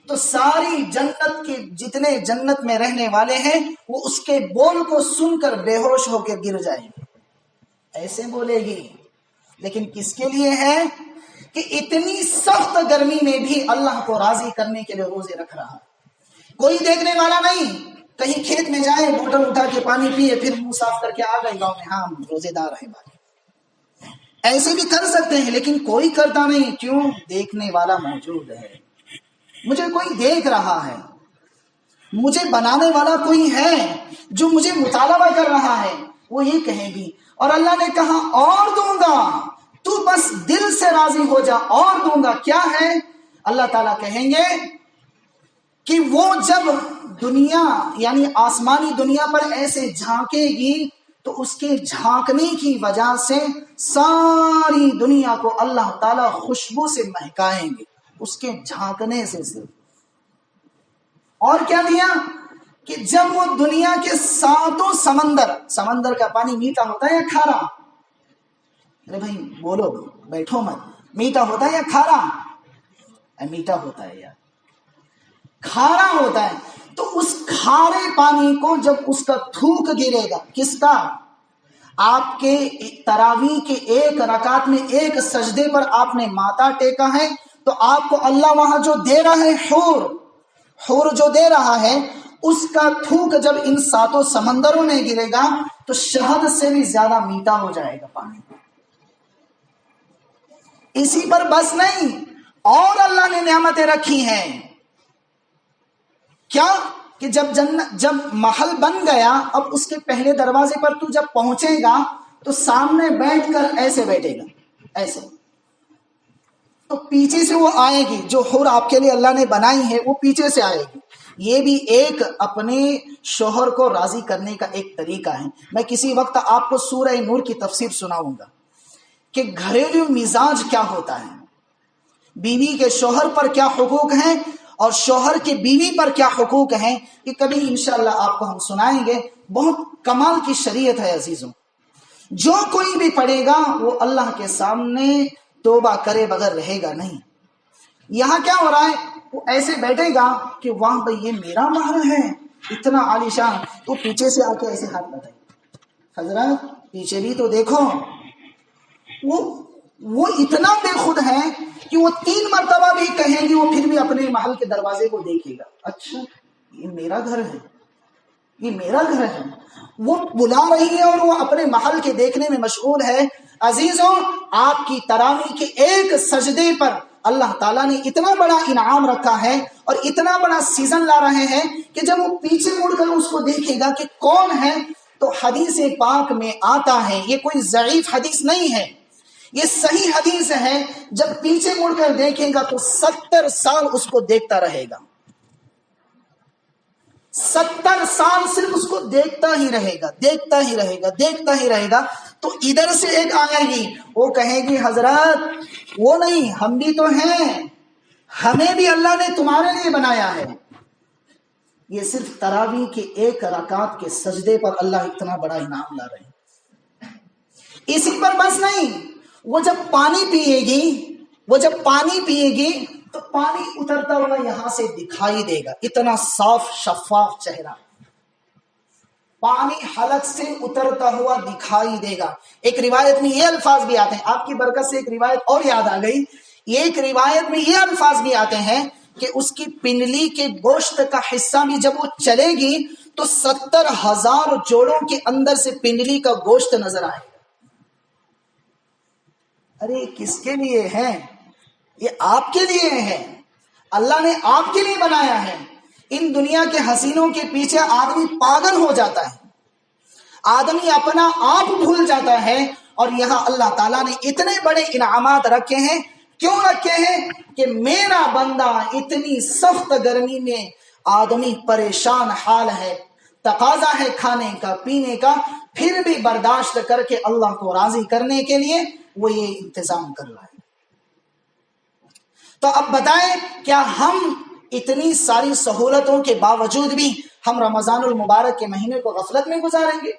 تو ساری جنت کے جتنے جنت میں رہنے والے ہیں وہ اس کے بول کو سن کر بے ہوش ہو کے گر جائیں گے، ایسے بولے گی۔ لیکن کس کے لیے ہے کہ اتنی سخت گرمی میں بھی اللہ کو راضی کرنے کے لیے روزے رکھ رہا ہے، کوئی دیکھنے والا نہیں، کہیں کھیت میں جائے بوتل اٹھا کے پانی پیے پھر منہ صاف کر کے آ گئے گاؤں میں، ہاں ہم روزے دار ہیں بھائی، ایسے بھی کر سکتے ہیں، لیکن کوئی کرتا نہیں، کیوں؟ دیکھنے والا موجود ہے، مجھے کوئی دیکھ رہا ہے، مجھے بنانے والا کوئی ہے جو مجھے مطالبہ کر رہا ہے، وہ یہ کہے گی۔ اور اللہ نے کہا اور دوں گا، تو بس دل سے راضی ہو جا، اور دوں گا۔ کیا ہے؟ اللہ تعالیٰ کہیں گے کہ وہ جب دنیا یعنی آسمانی دنیا پر ایسے جھانکے گی تو اس کے جھانکنے کی وجہ سے ساری دنیا کو اللہ تعالیٰ خوشبو سے مہکائیں گے، اس کے جھانکنے سے صرف۔ اور کیا دیا کہ جب وہ دنیا کے 7 سمندر کا پانی میٹھا ہوتا ہے یا کھارا؟ ارے بھائی بولو، بیٹھو مت، میٹھا ہوتا ہے یا کھارا؟ میٹھا ہوتا ہے یار، کھارا ہوتا ہے۔ تو اس کھارے پانی کو جب اس کا تھوک گرے گا، کس کا؟ آپ کے تراویح کے ایک رکعت میں ایک سجدے پر آپ نے ماتھا ٹیکا ہے، تو آپ کو اللہ وہاں جو دے رہا ہے، حور جو دے رہا ہے، اس کا تھوک جب ان 7 سمندروں میں گرے گا تو شہد سے بھی زیادہ میٹھا ہو جائے گا پانی۔ اسی پر بس نہیں، اور اللہ نے نعمتیں رکھی ہیں۔ کیا کہ جب محل بن گیا، اب اس کے پہلے دروازے پر تو جب پہنچے گا تو سامنے بیٹھ کر ایسے بیٹھے گا، ایسے، تو پیچھے سے وہ آئے گی، جو حور آپ کے لیے اللہ نے بنائی ہے وہ پیچھے سے آئے گی۔ یہ بھی ایک اپنے شوہر کو راضی کرنے کا ایک طریقہ ہے۔ میں کسی وقت آپ کو سورہ نور کی تفسیر سناؤں گا کہ گھریلو مزاج کیا ہوتا ہے، بیوی کے شوہر پر کیا حقوق ہیں اور شوہر کے بیوی پر کیا حقوق ہیں، یہ کبھی انشاءاللہ آپ کو ہم سنائیں گے۔ بہت کمال کی شریعت ہے عزیزوں، جو کوئی بھی پڑھے گا وہ اللہ کے سامنے توبہ کرے بغیر رہے گا نہیں۔ یہاں کیا ہو رہا ہے، وہ ایسے بیٹھے گا کہ وہاں بھائی یہ میرا محل ہے، اتنا عالیشان، تو پیچھے سے آ کے ایسے ہاتھ بتائے، حضرات پیچھے بھی تو دیکھو۔ وہ اتنا بے خود ہے کہ وہ 3 مرتبہ بھی کہیں گی، وہ پھر بھی اپنے محل کے دروازے کو دیکھے گا، اچھا یہ میرا گھر ہے، یہ میرا گھر ہے۔ وہ بلا رہی ہے اور وہ اپنے محل کے دیکھنے میں مشغول ہے۔ عزیزوں، آپ کی تراویح کے ایک سجدے پر اللہ تعالیٰ نے اتنا بڑا انعام رکھا ہے اور اتنا بڑا سیزن لا رہے ہیں کہ جب وہ پیچھے مڑ کر اس کو دیکھے گا کہ کون ہے، تو حدیث پاک میں آتا ہے، یہ کوئی ضعیف حدیث نہیں ہے، یہ صحیح حدیث ہے، جب پیچھے مڑ کر دیکھے گا تو 70 سال اس کو دیکھتا رہے گا، 70 سال صرف اس کو دیکھتا ہی رہے گا، دیکھتا ہی رہے گا، دیکھتا ہی رہے گا۔ تو ادھر سے ایک آئے گی، وہ کہے گی حضرات وہ نہیں، ہم بھی تو ہیں، ہمیں بھی اللہ نے تمہارے لیے بنایا ہے۔ یہ صرف تراویح کے ایک رکعت کے سجدے پر اللہ اتنا بڑا انعام لا رہے ہیں۔ اسی پر بس نہیں، وہ جب پانی پیے گی تو پانی اترتا ہوا یہاں سے دکھائی دے گا، اتنا صاف شفاف چہرہ، پانی حلق سے اترتا ہوا دکھائی دے گا۔ ایک روایت میں یہ الفاظ بھی آتے ہیں، آپ کی برکت سے ایک روایت اور یاد آ گئی، ایک روایت میں یہ الفاظ بھی آتے ہیں کہ اس کی پنڈلی کے گوشت کا حصہ بھی جب وہ چلے گی تو 70,000 جوڑوں کے اندر سے پنڈلی کا گوشت نظر آئے گا۔ ارے کس کے لیے ہے؟ یہ آپ کے لیے ہے، اللہ نے آپ کے لیے بنایا ہے۔ ان دنیا کے حسینوں کے پیچھے آدمی پاگل ہو جاتا ہے، آدمی اپنا آپ بھول جاتا ہے، اور یہاں اللہ تعالیٰ نے اتنے بڑے انعامات رکھے ہیں۔ کیوں رکھے ہیں؟ کہ میرا بندہ اتنی سخت گرمی میں آدمی پریشان حال ہے، تقاضا ہے کھانے کا پینے کا، پھر بھی برداشت کر کے اللہ کو راضی کرنے کے لیے وہ یہ انتظام کر رہا ہے۔ تو اب بتائیں، کیا ہم اتنی ساری سہولتوں کے باوجود بھی ہم رمضان المبارک کے مہینے کو غفلت میں گزاریں گے؟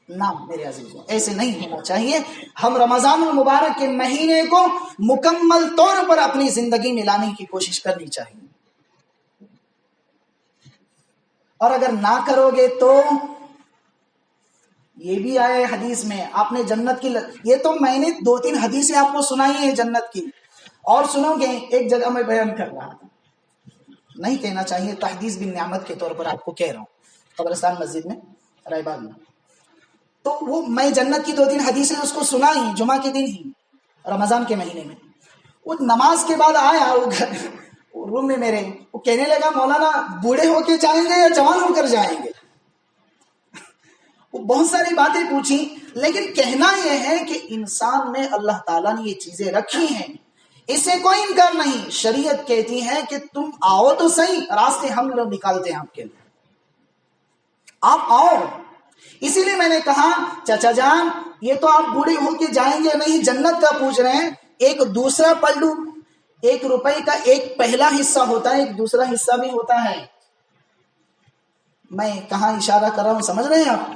نہ میرے عزیزوں، ایسے نہیں ہونا چاہیے۔ ہم رمضان المبارک کے مہینے کو مکمل طور پر اپنی زندگی میں لانے کی کوشش کرنی چاہیے، اور اگر نہ کرو گے تو یہ بھی آئے حدیث میں، آپ نے جنت کی یہ تو میں نے 2-3 حدیثیں آپ کو سنائی ہیں جنت کی، اور سنو گے ایک جگہ میں بیان کر رہا تھا، نہیں کہنا چاہیے، تحدیث بالنعمت کے طور پر آپ کو کہہ رہا ہوں، قبرستان مسجد میں رائے باغ میں۔ تو وہ میں جنت کی 2-3 حدیثیں اس کو سنائی جمعہ کے دن ہی رمضان کے مہینے میں۔ وہ نماز کے بعد آیا وہ روم میں میرے، وہ کہنے لگا مولانا بوڑھے ہو کے جائیں گے یا جوان ہو کر جائیں گے؟ وہ بہت ساری باتیں پوچھی، لیکن کہنا یہ ہے کہ انسان میں اللہ تعالیٰ نے یہ چیزیں رکھی ہیں، اسے کوئی انکار نہیں۔ شریعت کہتی ہے کہ تم آؤ تو صحیح، راستے ہم لوگ نکالتے ہیں آپ کے لیے، آپ آؤ۔ اسی لیے میں نے کہا چچا جان یہ تو آپ بوڑھے ہو کے جائیں گے نہیں، جنت کا پوچھ رہے ہیں، ایک دوسرا پلو، 1 روپے کا ایک پہلا حصہ ہوتا ہے، ایک دوسرا حصہ بھی ہوتا ہے۔ میں کہاں اشارہ کر رہا ہوں سمجھ رہے ہیں آپ؟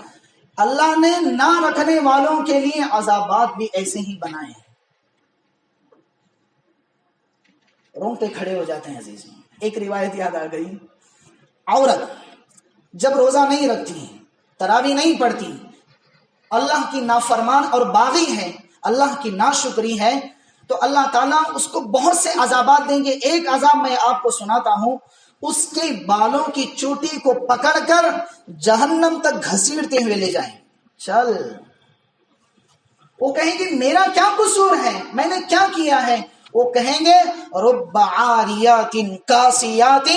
اللہ نے نہ رکھنے والوں کے لیے عذابات بھی ایسے ہی بنائے ہیں۔ رونگٹے کھڑے ہو جاتے ہیں عزیز۔ ایک روایت یاد آ گئی، عورت جب روزہ نہیں رکھتی، تراویح نہیں پڑھتی، اللہ کی نافرمان اور باغی ہے، اللہ کی ناشکری ہے، تو اللہ تعالیٰ اس کو بہت سے عذابات دیں گے۔ ایک عذاب میں آپ کو سناتا ہوں، اس کے بالوں کی چوٹی کو پکڑ کر جہنم تک گھسیٹتے ہوئے لے جائیں، چل۔ وہ کہیں گے میرا کیا قصور ہے، میں نے کیا کیا ہے؟ وہ کہیں گے رب عاریات کاسیات،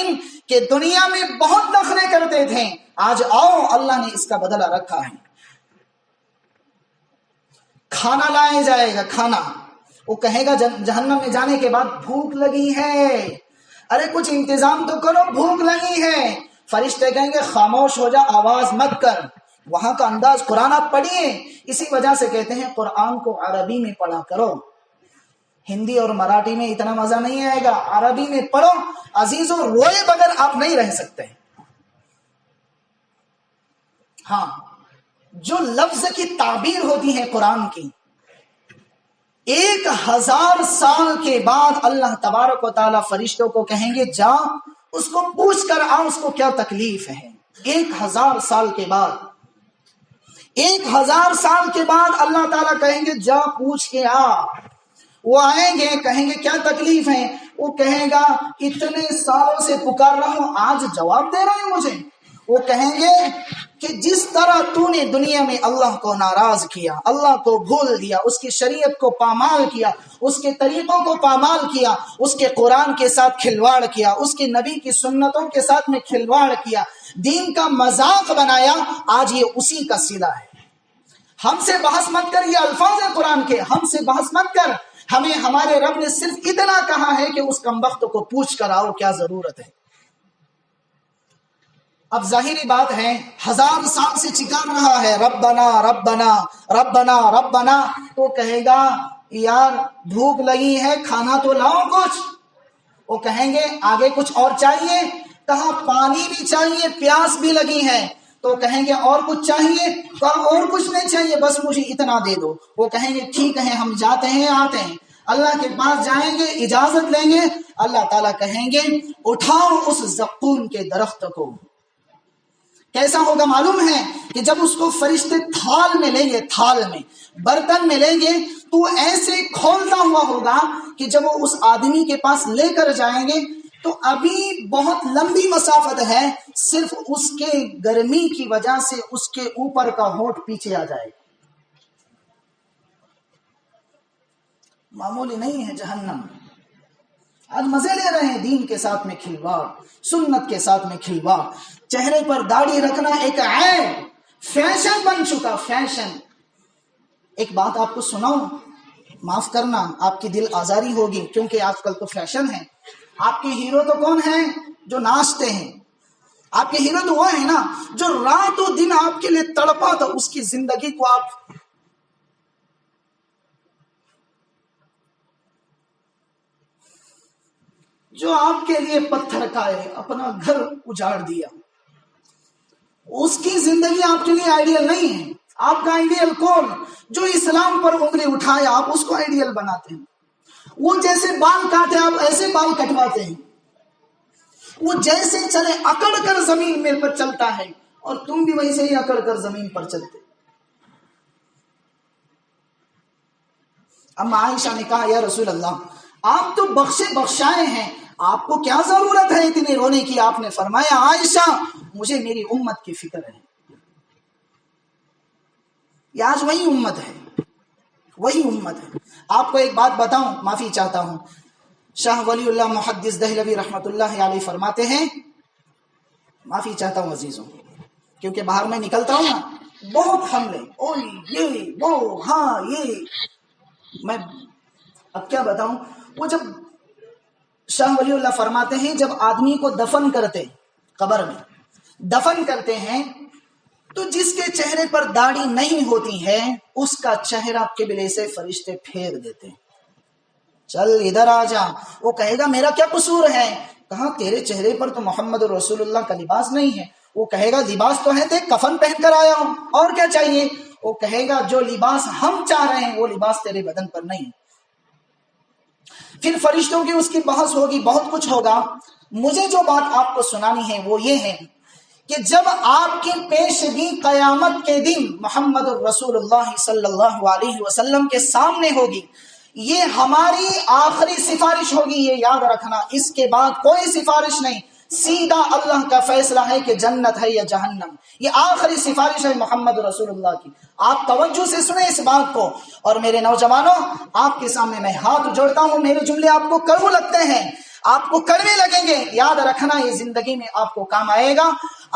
کہ دنیا میں بہت نخرے کرتے تھے، آج آؤ اللہ نے اس کا بدلہ رکھا ہے۔ کھانا لایا جائے گا، کھانا، وہ کہے گا جہنم میں جانے کے بعد بھوک لگی ہے، ارے کچھ انتظام تو کرو، بھوک لگی ہے۔ فرشتے کہیں گے خاموش ہو جا، آواز مت کر۔ وہاں کا انداز قرآن آپ پڑھیے، اسی وجہ سے کہتے ہیں قرآن کو عربی میں پڑھا کرو، ہندی اور مراٹھی میں اتنا مزہ نہیں آئے گا، عربی میں پڑھو عزیزوں، روئے بغیر آپ نہیں رہ سکتے۔ ہاں، جو لفظ کی تعبیر ہوتی ہے قرآن کی، 1000 سال کے بعد اللہ تبارک و تعالیٰ فرشتوں کو کہیں گے جا اس کو پوچھ کر آ اس کو کیا تکلیف ہے۔ 1000 سال کے بعد، 1000 سال کے بعد اللہ تعالیٰ کہیں گے جا پوچھ کے آ۔ وہ آئیں گے، کہیں گے کیا تکلیف ہے؟ وہ کہے گا اتنے سالوں سے پکار رہا ہوں، آج جواب دے رہے ہیں مجھے۔ وہ کہیں گے کہ جس طرح تو نے دنیا میں اللہ کو ناراض کیا، اللہ کو بھول دیا، اس کی شریعت کو پامال کیا، اس کے طریقوں کو پامال کیا، اس کے قرآن کے ساتھ کھلواڑ کیا، اس کے نبی کی سنتوں کے ساتھ میں کھلواڑ کیا، دین کا مذاق بنایا، آج یہ اسی کا صلہ ہے۔ ہم سے بحث مت کر، یہ الفاظ ہے قرآن کے، ہم سے بحث مت کر، ہمیں ہمارے رب نے صرف اتنا کہا ہے کہ اس کمبخت کو پوچھ کر آؤ کیا ضرورت ہے۔ اب ظاہری بات ہے 1000 سال سے چکار رہا ہے ربنا ربنا ربنا ربنا، تو کہے گا یار بھوک لگی ہے، کھانا تو لاؤ کچھ۔ وہ کہیں گے آگے کچھ اور چاہیے؟ کہا پانی بھی چاہیے، پیاس بھی لگی ہے۔ تو کہیں گے اور کچھ چاہیے؟ کہا اور کچھ نہیں چاہیے، بس مجھے اتنا دے دو۔ وہ کہیں گے ٹھیک ہے ہم جاتے ہیں آتے ہیں، اللہ کے پاس جائیں گے، اجازت لیں گے، اللہ تعالیٰ کہیں گے اٹھاؤ اس زقوم کے درخت کو۔ کیسا ہوگا معلوم ہے کہ جب اس کو فرشتے تھال میں لیں گے، تھال میں برتن میں لیں گے، تو ایسے کھولتا ہوا ہوگا کہ جب وہ اس آدمی کے پاس لے کر جائیں گے تو ابھی بہت لمبی مسافت ہے، صرف اس کے گرمی کی وجہ سے اس کے اوپر کا ہونٹ پیچھے آ جائے گا۔ معمولی نہیں ہے جہنم، آج مزے لے رہے ہیں دین کے ساتھ میں کھلواڑ، سنت کے ساتھ میں کھلواڑ، چہرے پر داڑھی رکھنا ایک عیب، فیشن بن چکا، فیشن۔ ایک بات آپ کو سناؤں، معاف کرنا، آپ کی دل آزاری ہوگی، کیونکہ آج کل تو فیشن ہے۔ آپ کے ہیرو تو کون ہیں؟ جو ناچتے ہیں۔ آپ کے ہیرو تو وہ ہے نا جو رات و دن آپ کے لیے تڑپا تھا، اس کی زندگی کو آپ جو آپ کے لیے پتھر کھائے، اپنا گھر اجاڑ دیا، اس کی زندگی آپ کے لیے آئیڈیل نہیں ہے۔ آپ کا آئیڈیل کون؟ جو اسلام پر انگلی اٹھائے، آپ اس کو آئیڈیل بناتے ہیں۔ وہ جیسے بال کاٹے آپ ایسے بال کٹواتے ہیں، وہ جیسے چلے اکڑ کر زمین میں پر چلتا ہے، اور تم بھی ویسے ہی اکڑ کر زمین پر چلتے۔ اما عائشہ نے کہا یا رسول اللہ، آپ تو بخشے بخشائے ہیں، آپ کو کیا ضرورت ہے اتنے رونے کی؟ آپ نے فرمایا عائشہ مجھے میری امت کی فکر ہے۔ یہ آج وہی امت ہے، وہی امت ہے۔ آپ کو ایک بات بتاؤں، معافی چاہتا ہوں، شاہ ولی اللہ محدث دہلوی رحمت اللہ علیہ فرماتے ہیں، معافی چاہتا ہوں عزیزوں، کیونکہ باہر میں نکلتا ہوں نا بہت حملے، اوہ یہ وہ ہاں یہ، میں اب کیا بتاؤں۔ وہ جب شاہ ولی اللہ فرماتے ہیں جب آدمی کو دفن کرتے، قبر میں دفن کرتے ہیں، تو جس کے چہرے پر داڑھی نہیں ہوتی ہے اس کا چہرہ قبلے سے فرشتے پھیر دیتے ہیں، چل ادھر آ جا۔ وہ کہے گا میرا کیا قصور ہے؟ کہا تیرے چہرے پر تو محمد رسول اللہ کا لباس نہیں ہے۔ وہ کہے گا لباس تو ہے، دیکھ کفن پہن کر آیا ہوں، اور کیا چاہیے؟ وہ کہے گا جو لباس ہم چاہ رہے ہیں وہ لباس تیرے بدن پر نہیں۔ پھر فرشتوں کی اس کی بحث ہوگی، بہت کچھ ہوگا۔ مجھے جو بات آپ کو سنانی ہے وہ یہ ہے کہ جب آپ کی پیشگی قیامت کے دن محمد الرسول اللہ صلی اللہ علیہ وسلم کے سامنے ہوگی، یہ ہماری آخری سفارش ہوگی، یہ یاد رکھنا، اس کے بعد کوئی سفارش نہیں، سیدھا اللہ کا فیصلہ ہے کہ جنت ہے یا جہنم۔ یہ آخری سفارش ہے محمد رسول اللہ کی۔ آپ توجہ سے سنیں اس بات کو۔ اور میرے نوجوانوں، آپ کے سامنے میں ہاتھ جوڑتا ہوں، میرے جملے آپ کو کڑوے لگتے ہیں، آپ کو کڑوے لگیں گے، یاد رکھنا یہ زندگی میں آپ کو کام آئے گا۔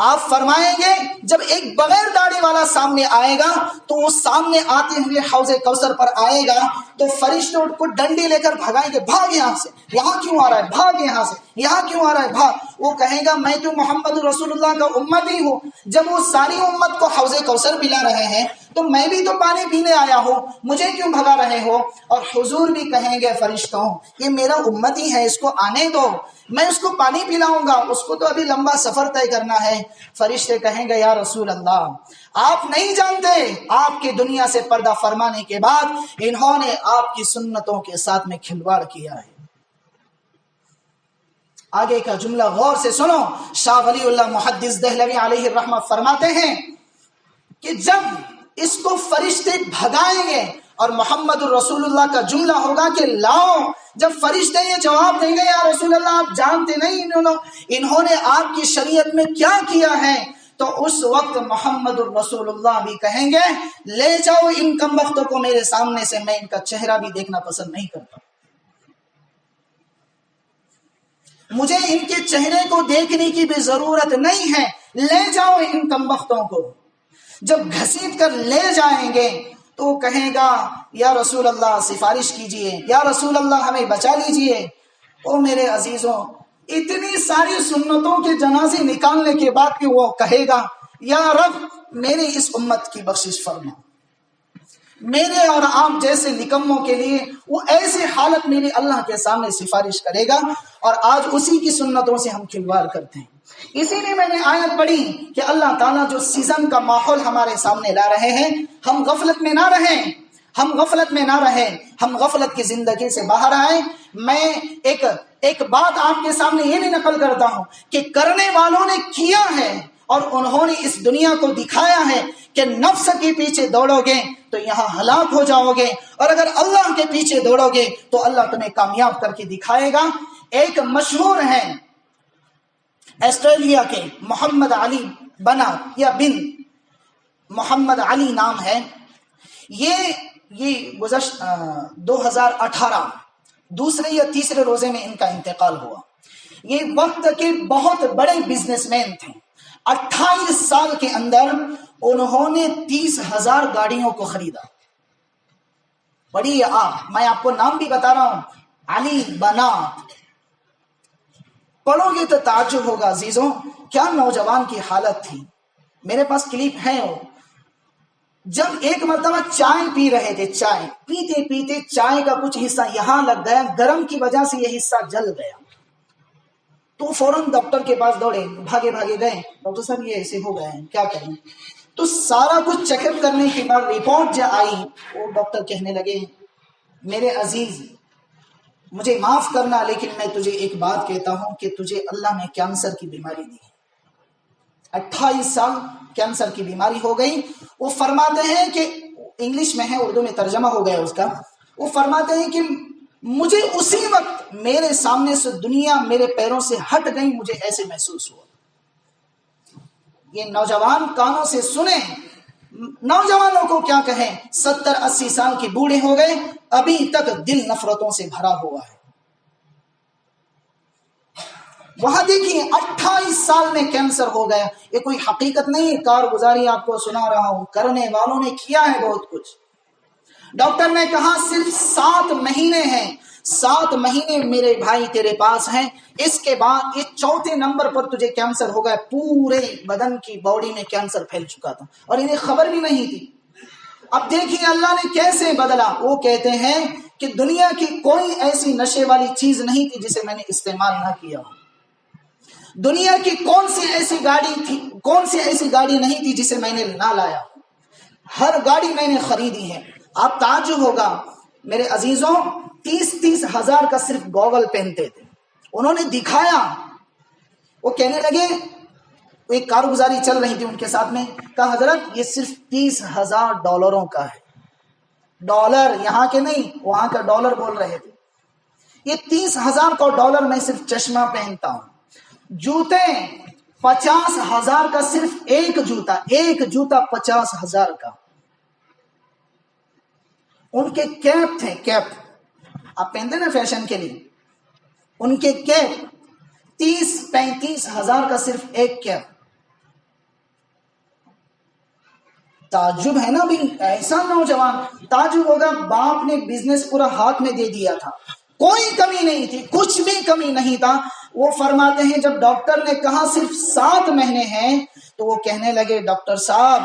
آپ فرمائیں گے جب ایک بغیر داڑھی والا سامنے آئے گا تو وہ سامنے آتے ہوئے حوض کوثر پر آئے گا تو فرشتے اس کو ڈنڈی لے کر بھگائیں گے، بھاگ یہاں سے، یہاں کیوں آ رہا ہے، بھاگ یہاں سے، یہاں کیوں آ رہا ہے، بھاگ۔ وہ کہے گا میں تو محمد رسول اللہ کا امتی ہوں۔ جب وہ ساری امت کو حوض کوثر پلا رہے ہیں تو میں بھی تو پانی پینے آیا ہوں، مجھے کیوں بھگا رہے ہو؟ اور حضور بھی کہیں گے فرشتوں یہ میرا امتی ہے، اس کو آنے دو، میں اس کو پانی پلاؤں گا، اس کو تو ابھی لمبا سفر طے کرنا ہے۔ فرشتے کہیں گے یا رسول اللہ آپ نہیں جانتے، آپ کی دنیا سے پردہ فرمانے کے بعد انہوں نے آپ کی سنتوں کے ساتھ میں کھلواڑ کیا ہے۔ آگے کا جملہ غور سے سنو، شاہ ولی اللہ محدث دہلوی علیہ الرحمہ فرماتے ہیں کہ جب اس کو فرشتے بھگائیں گے اور محمد الرسول اللہ کا جملہ ہوگا کہ لاؤ، جب فرشتے یہ جواب دیں گے یا رسول اللہ آپ جانتے نہیں انہوں نے آپ کی شریعت میں کیا کیا ہے، تو اس وقت محمد الرسول اللہ بھی کہیں گے لے جاؤ ان کمبختوں کو میرے سامنے سے، میں ان کا چہرہ بھی دیکھنا پسند نہیں کرتا، مجھے ان کے چہرے کو دیکھنے کی بھی ضرورت نہیں ہے، لے جاؤ ان کمبختوں کو۔ جب گھسیٹ کر لے جائیں گے تو وہ کہے گا یا رسول اللہ سفارش کیجئے، یا رسول اللہ ہمیں بچا لیجئے۔ او میرے عزیزوں، اتنی ساری سنتوں کے جنازے نکالنے کے بعد کہ وہ کہے گا یا رب میری اس امت کی بخشش فرما، میرے اور آپ جیسے نکموں کے لیے وہ ایسی حالت میری اللہ کے سامنے سفارش کرے گا، اور آج اسی کی سنتوں سے ہم کھلواڑ کرتے ہیں۔ اسی لیے میں نے آیت پڑھی کہ اللہ تعالیٰ جو سیزن کا ماحول ہمارے سامنے لا رہے ہیں، ہم غفلت میں نہ رہیں، ہم غفلت میں نہ رہیں، ہم غفلت کی زندگی سے باہر آئیں۔ میں ایک بات آپ کے سامنے یہ بھی نقل کرتا ہوں کہ کرنے والوں نے کیا ہے اور انہوں نے اس دنیا کو دکھایا ہے کہ نفس کے پیچھے دوڑو گے تو یہاں ہلاک ہو جاؤ گے، اور اگر اللہ کے پیچھے دوڑو گے تو اللہ تمہیں کامیاب کر کے دکھائے گا۔ ایک مشہور ہیں آسٹریلیا کے محمد علی بنا یا بن محمد علی نام ہے، یہ گزشتہ 2018 دوسرے یا تیسرے روزے میں ان کا انتقال ہوا۔ یہ وقت کے بہت بڑے بزنس مین تھے۔ 28 سال کے اندر انہوں نے 30,000 گاڑیوں کو خریدا۔ پڑھیے آپ، میں آپ کو نام بھی بتا رہا ہوں، علی بنات۔ پڑھو گے تو تعجب ہوگا عزیزوں، کیا نوجوان کی حالت تھی۔ میرے پاس کلپ ہے، وہ جب ایک مرتبہ چائے پی رہے تھے، چائے پیتے پیتے چائے کا کچھ حصہ یہاں لگ گیا، گرم کی وجہ سے یہ حصہ جل گیا، تو فوراً ڈاکٹر کے پاس دوڑے، بھاگے بھاگے گئے، ڈاکٹر صاحب یہ ایسے ہو گئے ہیں، کیا کریں؟ تو سارا کچھ چیک اپ کرنے کے بعد رپورٹ جو آئی، وہ ڈاکٹر کہنے لگے میرے عزیز مجھے معاف کرنا، لیکن میں تجھے ایک بات کہتا ہوں کہ تجھے اللہ نے کینسر کی بیماری دی ہے۔ 28 سال کینسر کی بیماری ہو گئی۔ وہ فرماتے ہیں کہ انگلش میں ہے، اردو میں ترجمہ ہو گیا اس کا، وہ فرماتے ہیں کہ مجھے اسی وقت میرے سامنے سے دنیا میرے پیروں سے ہٹ گئی، مجھے ایسے محسوس ہوا۔ یہ نوجوان کانوں سے سنیں، نوجوانوں کو کیا کہیں، 70-80 سال کے بوڑھے ہو گئے، ابھی تک دل نفرتوں سے بھرا ہوا ہے۔ وہاں دیکھیے 28 سال میں کینسر ہو گیا۔ یہ کوئی حقیقت نہیں، کارگزاری آپ کو سنا رہا ہوں، کرنے والوں نے کیا ہے بہت کچھ۔ ڈاکٹر نے کہا صرف 7 مہینے ہیں، 7 مہینے میرے بھائی تیرے پاس ہیں، اس کے بعد یہ 4تھے نمبر پر تجھے کینسر ہو گیا۔ پورے بدن کی باڈی میں کینسر پھیل چکا تھا اور انہیں خبر بھی نہیں تھی۔ اب دیکھیے اللہ نے کیسے بدلا۔ وہ کہتے ہیں کہ دنیا کی کوئی ایسی نشے والی چیز نہیں تھی جسے میں نے استعمال نہ کیا ہو، دنیا کی کون سی ایسی گاڑی نہیں تھی جسے میں نے نہ لایا، ہر گاڑی میں نے خریدی ہے۔ آپ تعجب ہوگا میرے عزیزوں، 30 ہزار کا صرف گوگل پہنتے تھے، انہوں نے دکھایا، وہ کہنے لگے، ایک کارگزاری چل رہی تھی ان کے ساتھ میں، کہا حضرت یہ صرف $30,000 کا ہے، ڈالر یہاں کے نہیں، وہاں کا ڈالر بول رہے تھے، یہ $30,000 میں صرف چشمہ پہنتا ہوں، جوتے 50,000 کا، صرف ایک جوتا 50,000 کا، ان کے کیپ تھے، کیپ آپ پہنتے نا فیشن کے لیے، ان کے کیپ 30-35,000 کا، صرف ایک کیپ۔ تعجب ہے نا بھی، ایسا نوجوان، تعجب ہوگا باپ نے بزنس پورا ہاتھ میں دے دیا تھا، کوئی کمی نہیں تھی، کچھ بھی کمی نہیں تھا۔ وہ فرماتے ہیں جب ڈاکٹر نے کہا صرف 7 مہینے ہیں، تو وہ کہنے لگے ڈاکٹر صاحب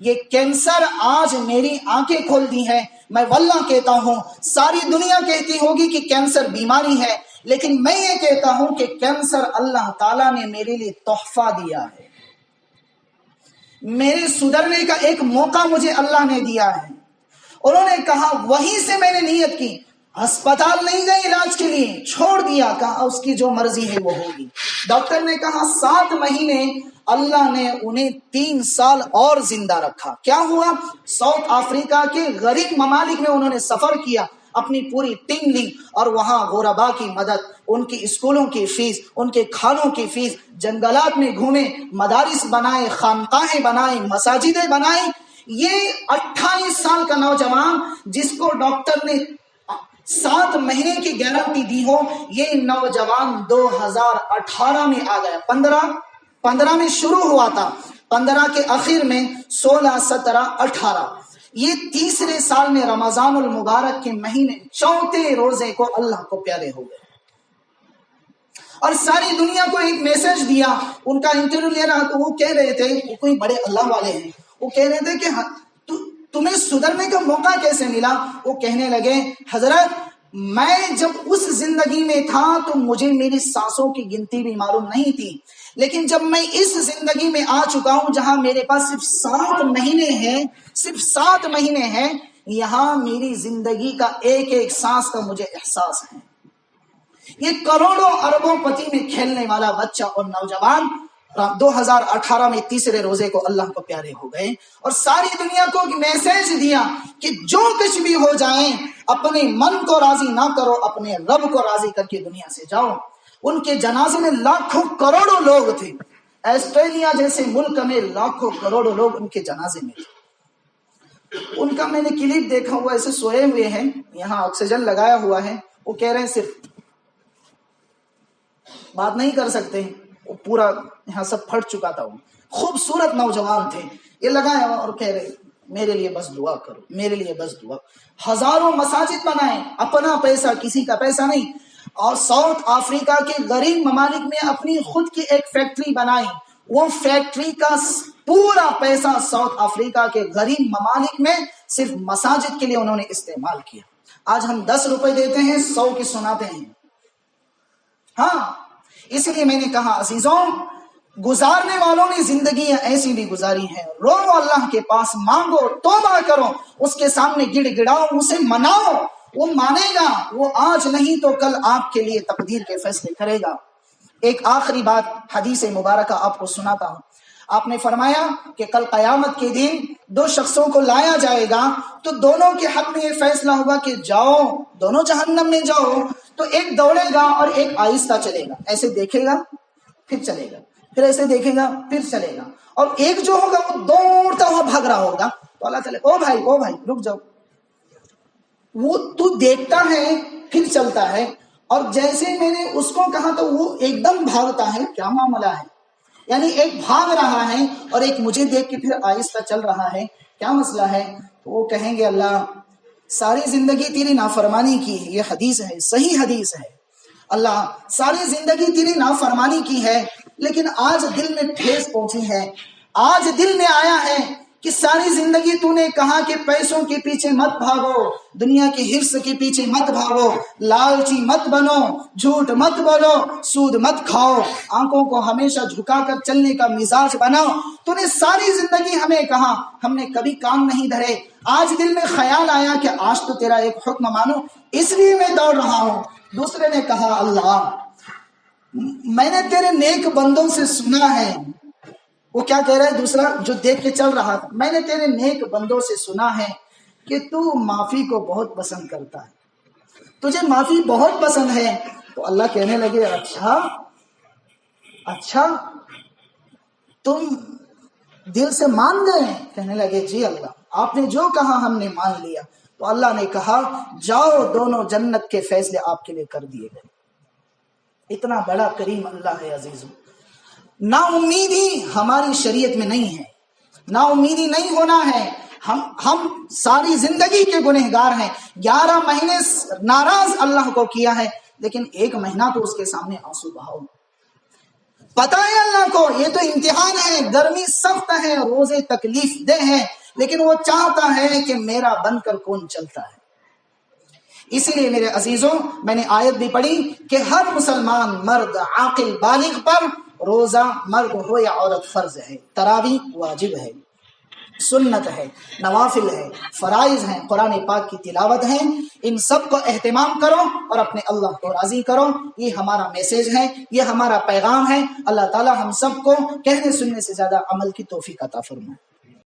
یہ کینسر آج میری آنکھیں کھول دی ہیں، میں واللہ کہتا ہوں، ساری دنیا کہتی ہوگی کہ کینسر بیماری ہے، لیکن میں یہ کہتا ہوں کہ کینسر اللہ تعالیٰ نے میرے لیے تحفہ دیا ہے، میرے سدھرنے کا ایک موقع مجھے اللہ نے دیا ہے۔ انہوں نے کہا وہیں سے میں نے نیت کی، ہسپتال نہیں گئے علاج کے لیے، چھوڑ دیا، کہا اس کی جو مرضی ہے وہ ہوگی۔ ڈاکٹر نے کہا 7 مہینے، اللہ نے انہیں 3 سال اور زندہ رکھا۔ کیا ہوا؟ ساؤتھ افریقہ کے غریب ممالک میں انہوں نے سفر کیا، اپنی پوری ٹیم لی، اور وہاں غربا کی مدد، ان کی اسکولوں کی فیس، ان کے کھانوں کی فیس، جنگلات میں گھومے، مدارس بنائے، خانقاہیں بنائے، مساجدیں بنائیں۔ یہ 28 سال کا نوجوان جس کو ڈاکٹر نے 7 مہینے کی گارنٹی دی ہو، یہ نوجوان 2018 میں آ گیا۔ 15 میں شروع ہوا تھا، 15 کے آخر میں 16، 17، 18، یہ تیسرے سال میں رمضان المبارک کے مہینے 4تھے روزے کو اللہ کو پیارے ہو گئے اور ساری دنیا کو ایک میسج دیا۔ ان کا انٹرویو لے رہا تو وہ کہہ رہے تھے، وہ کوئی بڑے اللہ والے ہیں، وہ کہہ رہے تھے کہ تمہیں سدھرنے کا موقع کیسے ملا؟ وہ کہنے لگے حضرت میں جب اس زندگی میں تھا تو مجھے میری سانسوں کی گنتی بھی معلوم نہیں تھی، لیکن جب میں اس زندگی میں آ چکا ہوں جہاں میرے پاس صرف 7 مہینے ہیں، صرف 7 مہینے ہیں، یہاں میری زندگی کا ایک ایک سانس کا مجھے احساس ہے۔ یہ کروڑوں اربوں پتی میں کھیلنے والا بچہ اور نوجوان 2018 میں تیسرے روزے کو اللہ کو پیارے ہو گئے اور ساری دنیا کو میسج دیا کہ جو کچھ بھی ہو جائیں اپنے من کو راضی نہ کرو، اپنے رب کو راضی کر کے دنیا سے جاؤ۔ ان کے جنازے میں لاکھوں کروڑوں لوگ تھے، آسٹریلیا جیسے ملک میں لاکھوں کروڑوں لوگ ان کے جنازے میں تھے۔ ان کا میں نے کلپ دیکھا ہوا، ایسے سوئے ہوئے ہیں، یہاں آکسیجن لگایا ہوا ہے، وہ کہہ رہے ہیں صرف بات نہیں کر سکتے، وہ پورا یہاں سب پھٹ چکا تھا، وہ خوبصورت نوجوان تھے، یہ لگائے اور کہہ رہے میرے لیے بس دعا کرو، میرے لیے بس دعا۔ ہزاروں مساجد بنائے، اپنا پیسہ، کسی کا پیسہ نہیں، اور ساؤتھ افریقہ کے غریب ممالک میں اپنی خود کی ایک فیکٹری بنائی، وہ فیکٹری کا پورا پیسہ ساؤتھ افریقہ کے غریب ممالک میں صرف مساجد کے لیے انہوں نے استعمال کیا۔ آج ہم 10 روپے دیتے ہیں، 100 کی سناتے ہیں۔ ہاں، اس لیے میں نے کہا عزیزوں، گزارنے والوں نے زندگیاں ایسی بھی گزاری ہیں، رو اللہ کے پاس، مانگو، توبہ کرو، اس کے سامنے گڑ گڑاؤ، اسے مناؤ، وہ مانے گا، وہ آج نہیں تو کل آپ کے لیے تقدیر کے فیصلے کرے گا۔ ایک آخری بات حدیث مبارکہ آپ کو سناتا ہوں۔ آپ نے فرمایا کہ کل قیامت کے دن 2 شخصوں کو لایا جائے گا، تو دونوں کے حق میں یہ فیصلہ ہوگا کہ جاؤ، دونوں جہنم میں جاؤ، تو ایک دوڑے گا اور ایک آہستہ چلے گا، ایسے دیکھے گا پھر چلے گا، پھر ایسے دیکھے گا پھر چلے گا، اور ایک جو ہوگا وہ دوڑتا ہوا بھاگ رہا ہوگا۔ تو اللہ تعالیٰ او بھائی رک جاؤ، وہ تو دیکھتا ہے پھر چلتا ہے، اور جیسے میں نے اس کو کہا تو وہ ایک دم بھاگتا ہے، کیا معاملہ ہے؟ یعنی ایک بھاگ رہا ہے اور ایک مجھے دیکھ کے پھر آہستہ چل رہا ہے، کیا مسئلہ ہے؟ تو وہ کہیں گے اللہ ساری زندگی تیری نافرمانی کی ہے، یہ حدیث ہے، صحیح حدیث ہے، اللہ ساری زندگی تیری نافرمانی کی ہے، لیکن آج دل میں ٹھیس پہنچی ہے، آج دل میں آیا ہے کہ ساری زندگی تو نے کہا کہ پیسوں کے پیچھے مت بھاگو، دنیا کے حرص کے پیچھے مت بھاگو، لالچی مت بنو، جھوٹ مت بولو، سود مت کھاؤ، آنکھوں کو ہمیشہ جھکا کر چلنے کا مزاج بناؤ، تو نے ساری زندگی ہمیں کہا، ہم نے کبھی کام نہیں دھرے، آج دل میں خیال آیا کہ آج تو تیرا ایک حکم مانو، اس لیے میں دوڑ رہا ہوں۔ دوسرے نے کہا اللہ میں نے تیرے نیک بندوں سے سنا ہے، وہ کیا کہہ رہا ہے دوسرا جو دیکھ کے چل رہا تھا، میں نے تیرے نیک بندوں سے سنا ہے کہ تو معافی کو بہت پسند کرتا ہے، تجھے معافی بہت پسند ہے۔ تو اللہ کہنے لگے اچھا تم دل سے مان گئے؟ کہنے لگے جی اللہ آپ نے جو کہا ہم نے مان لیا۔ تو اللہ نے کہا جاؤ دونوں جنت کے فیصلے آپ کے لیے کر دیے گئے۔ اتنا بڑا کریم اللہ ہے عزیزو۔ نا امیدی ہماری شریعت میں نہیں ہے، نا امیدی نہیں ہونا ہے۔ ہم ساری زندگی کے گنہگار ہیں، 11 مہینے ناراض اللہ کو کیا ہے، لیکن 1 مہینہ تو اس کے سامنے آنسو بہاؤ۔ پتہ ہے اللہ کو یہ تو امتحان ہے، گرمی سخت ہے، روزے تکلیف دہ ہیں، لیکن وہ چاہتا ہے کہ میرا بن کر کون چلتا ہے۔ اسی لیے میرے عزیزوں میں نے آیت بھی پڑھی کہ ہر مسلمان مرد عاقل بالغ پر روزہ مرد ہو یا عورت فرض ہے، تراویح واجب ہے، سنت ہے، نوافل ہے، فرائض ہیں، قرآن پاک کی تلاوت ہے، ان سب کو اہتمام کرو اور اپنے اللہ کو راضی کرو۔ یہ ہمارا میسیج ہے، یہ ہمارا پیغام ہے۔ اللہ تعالی ہم سب کو کہنے سننے سے زیادہ عمل کی توفیق عطا فرمائے۔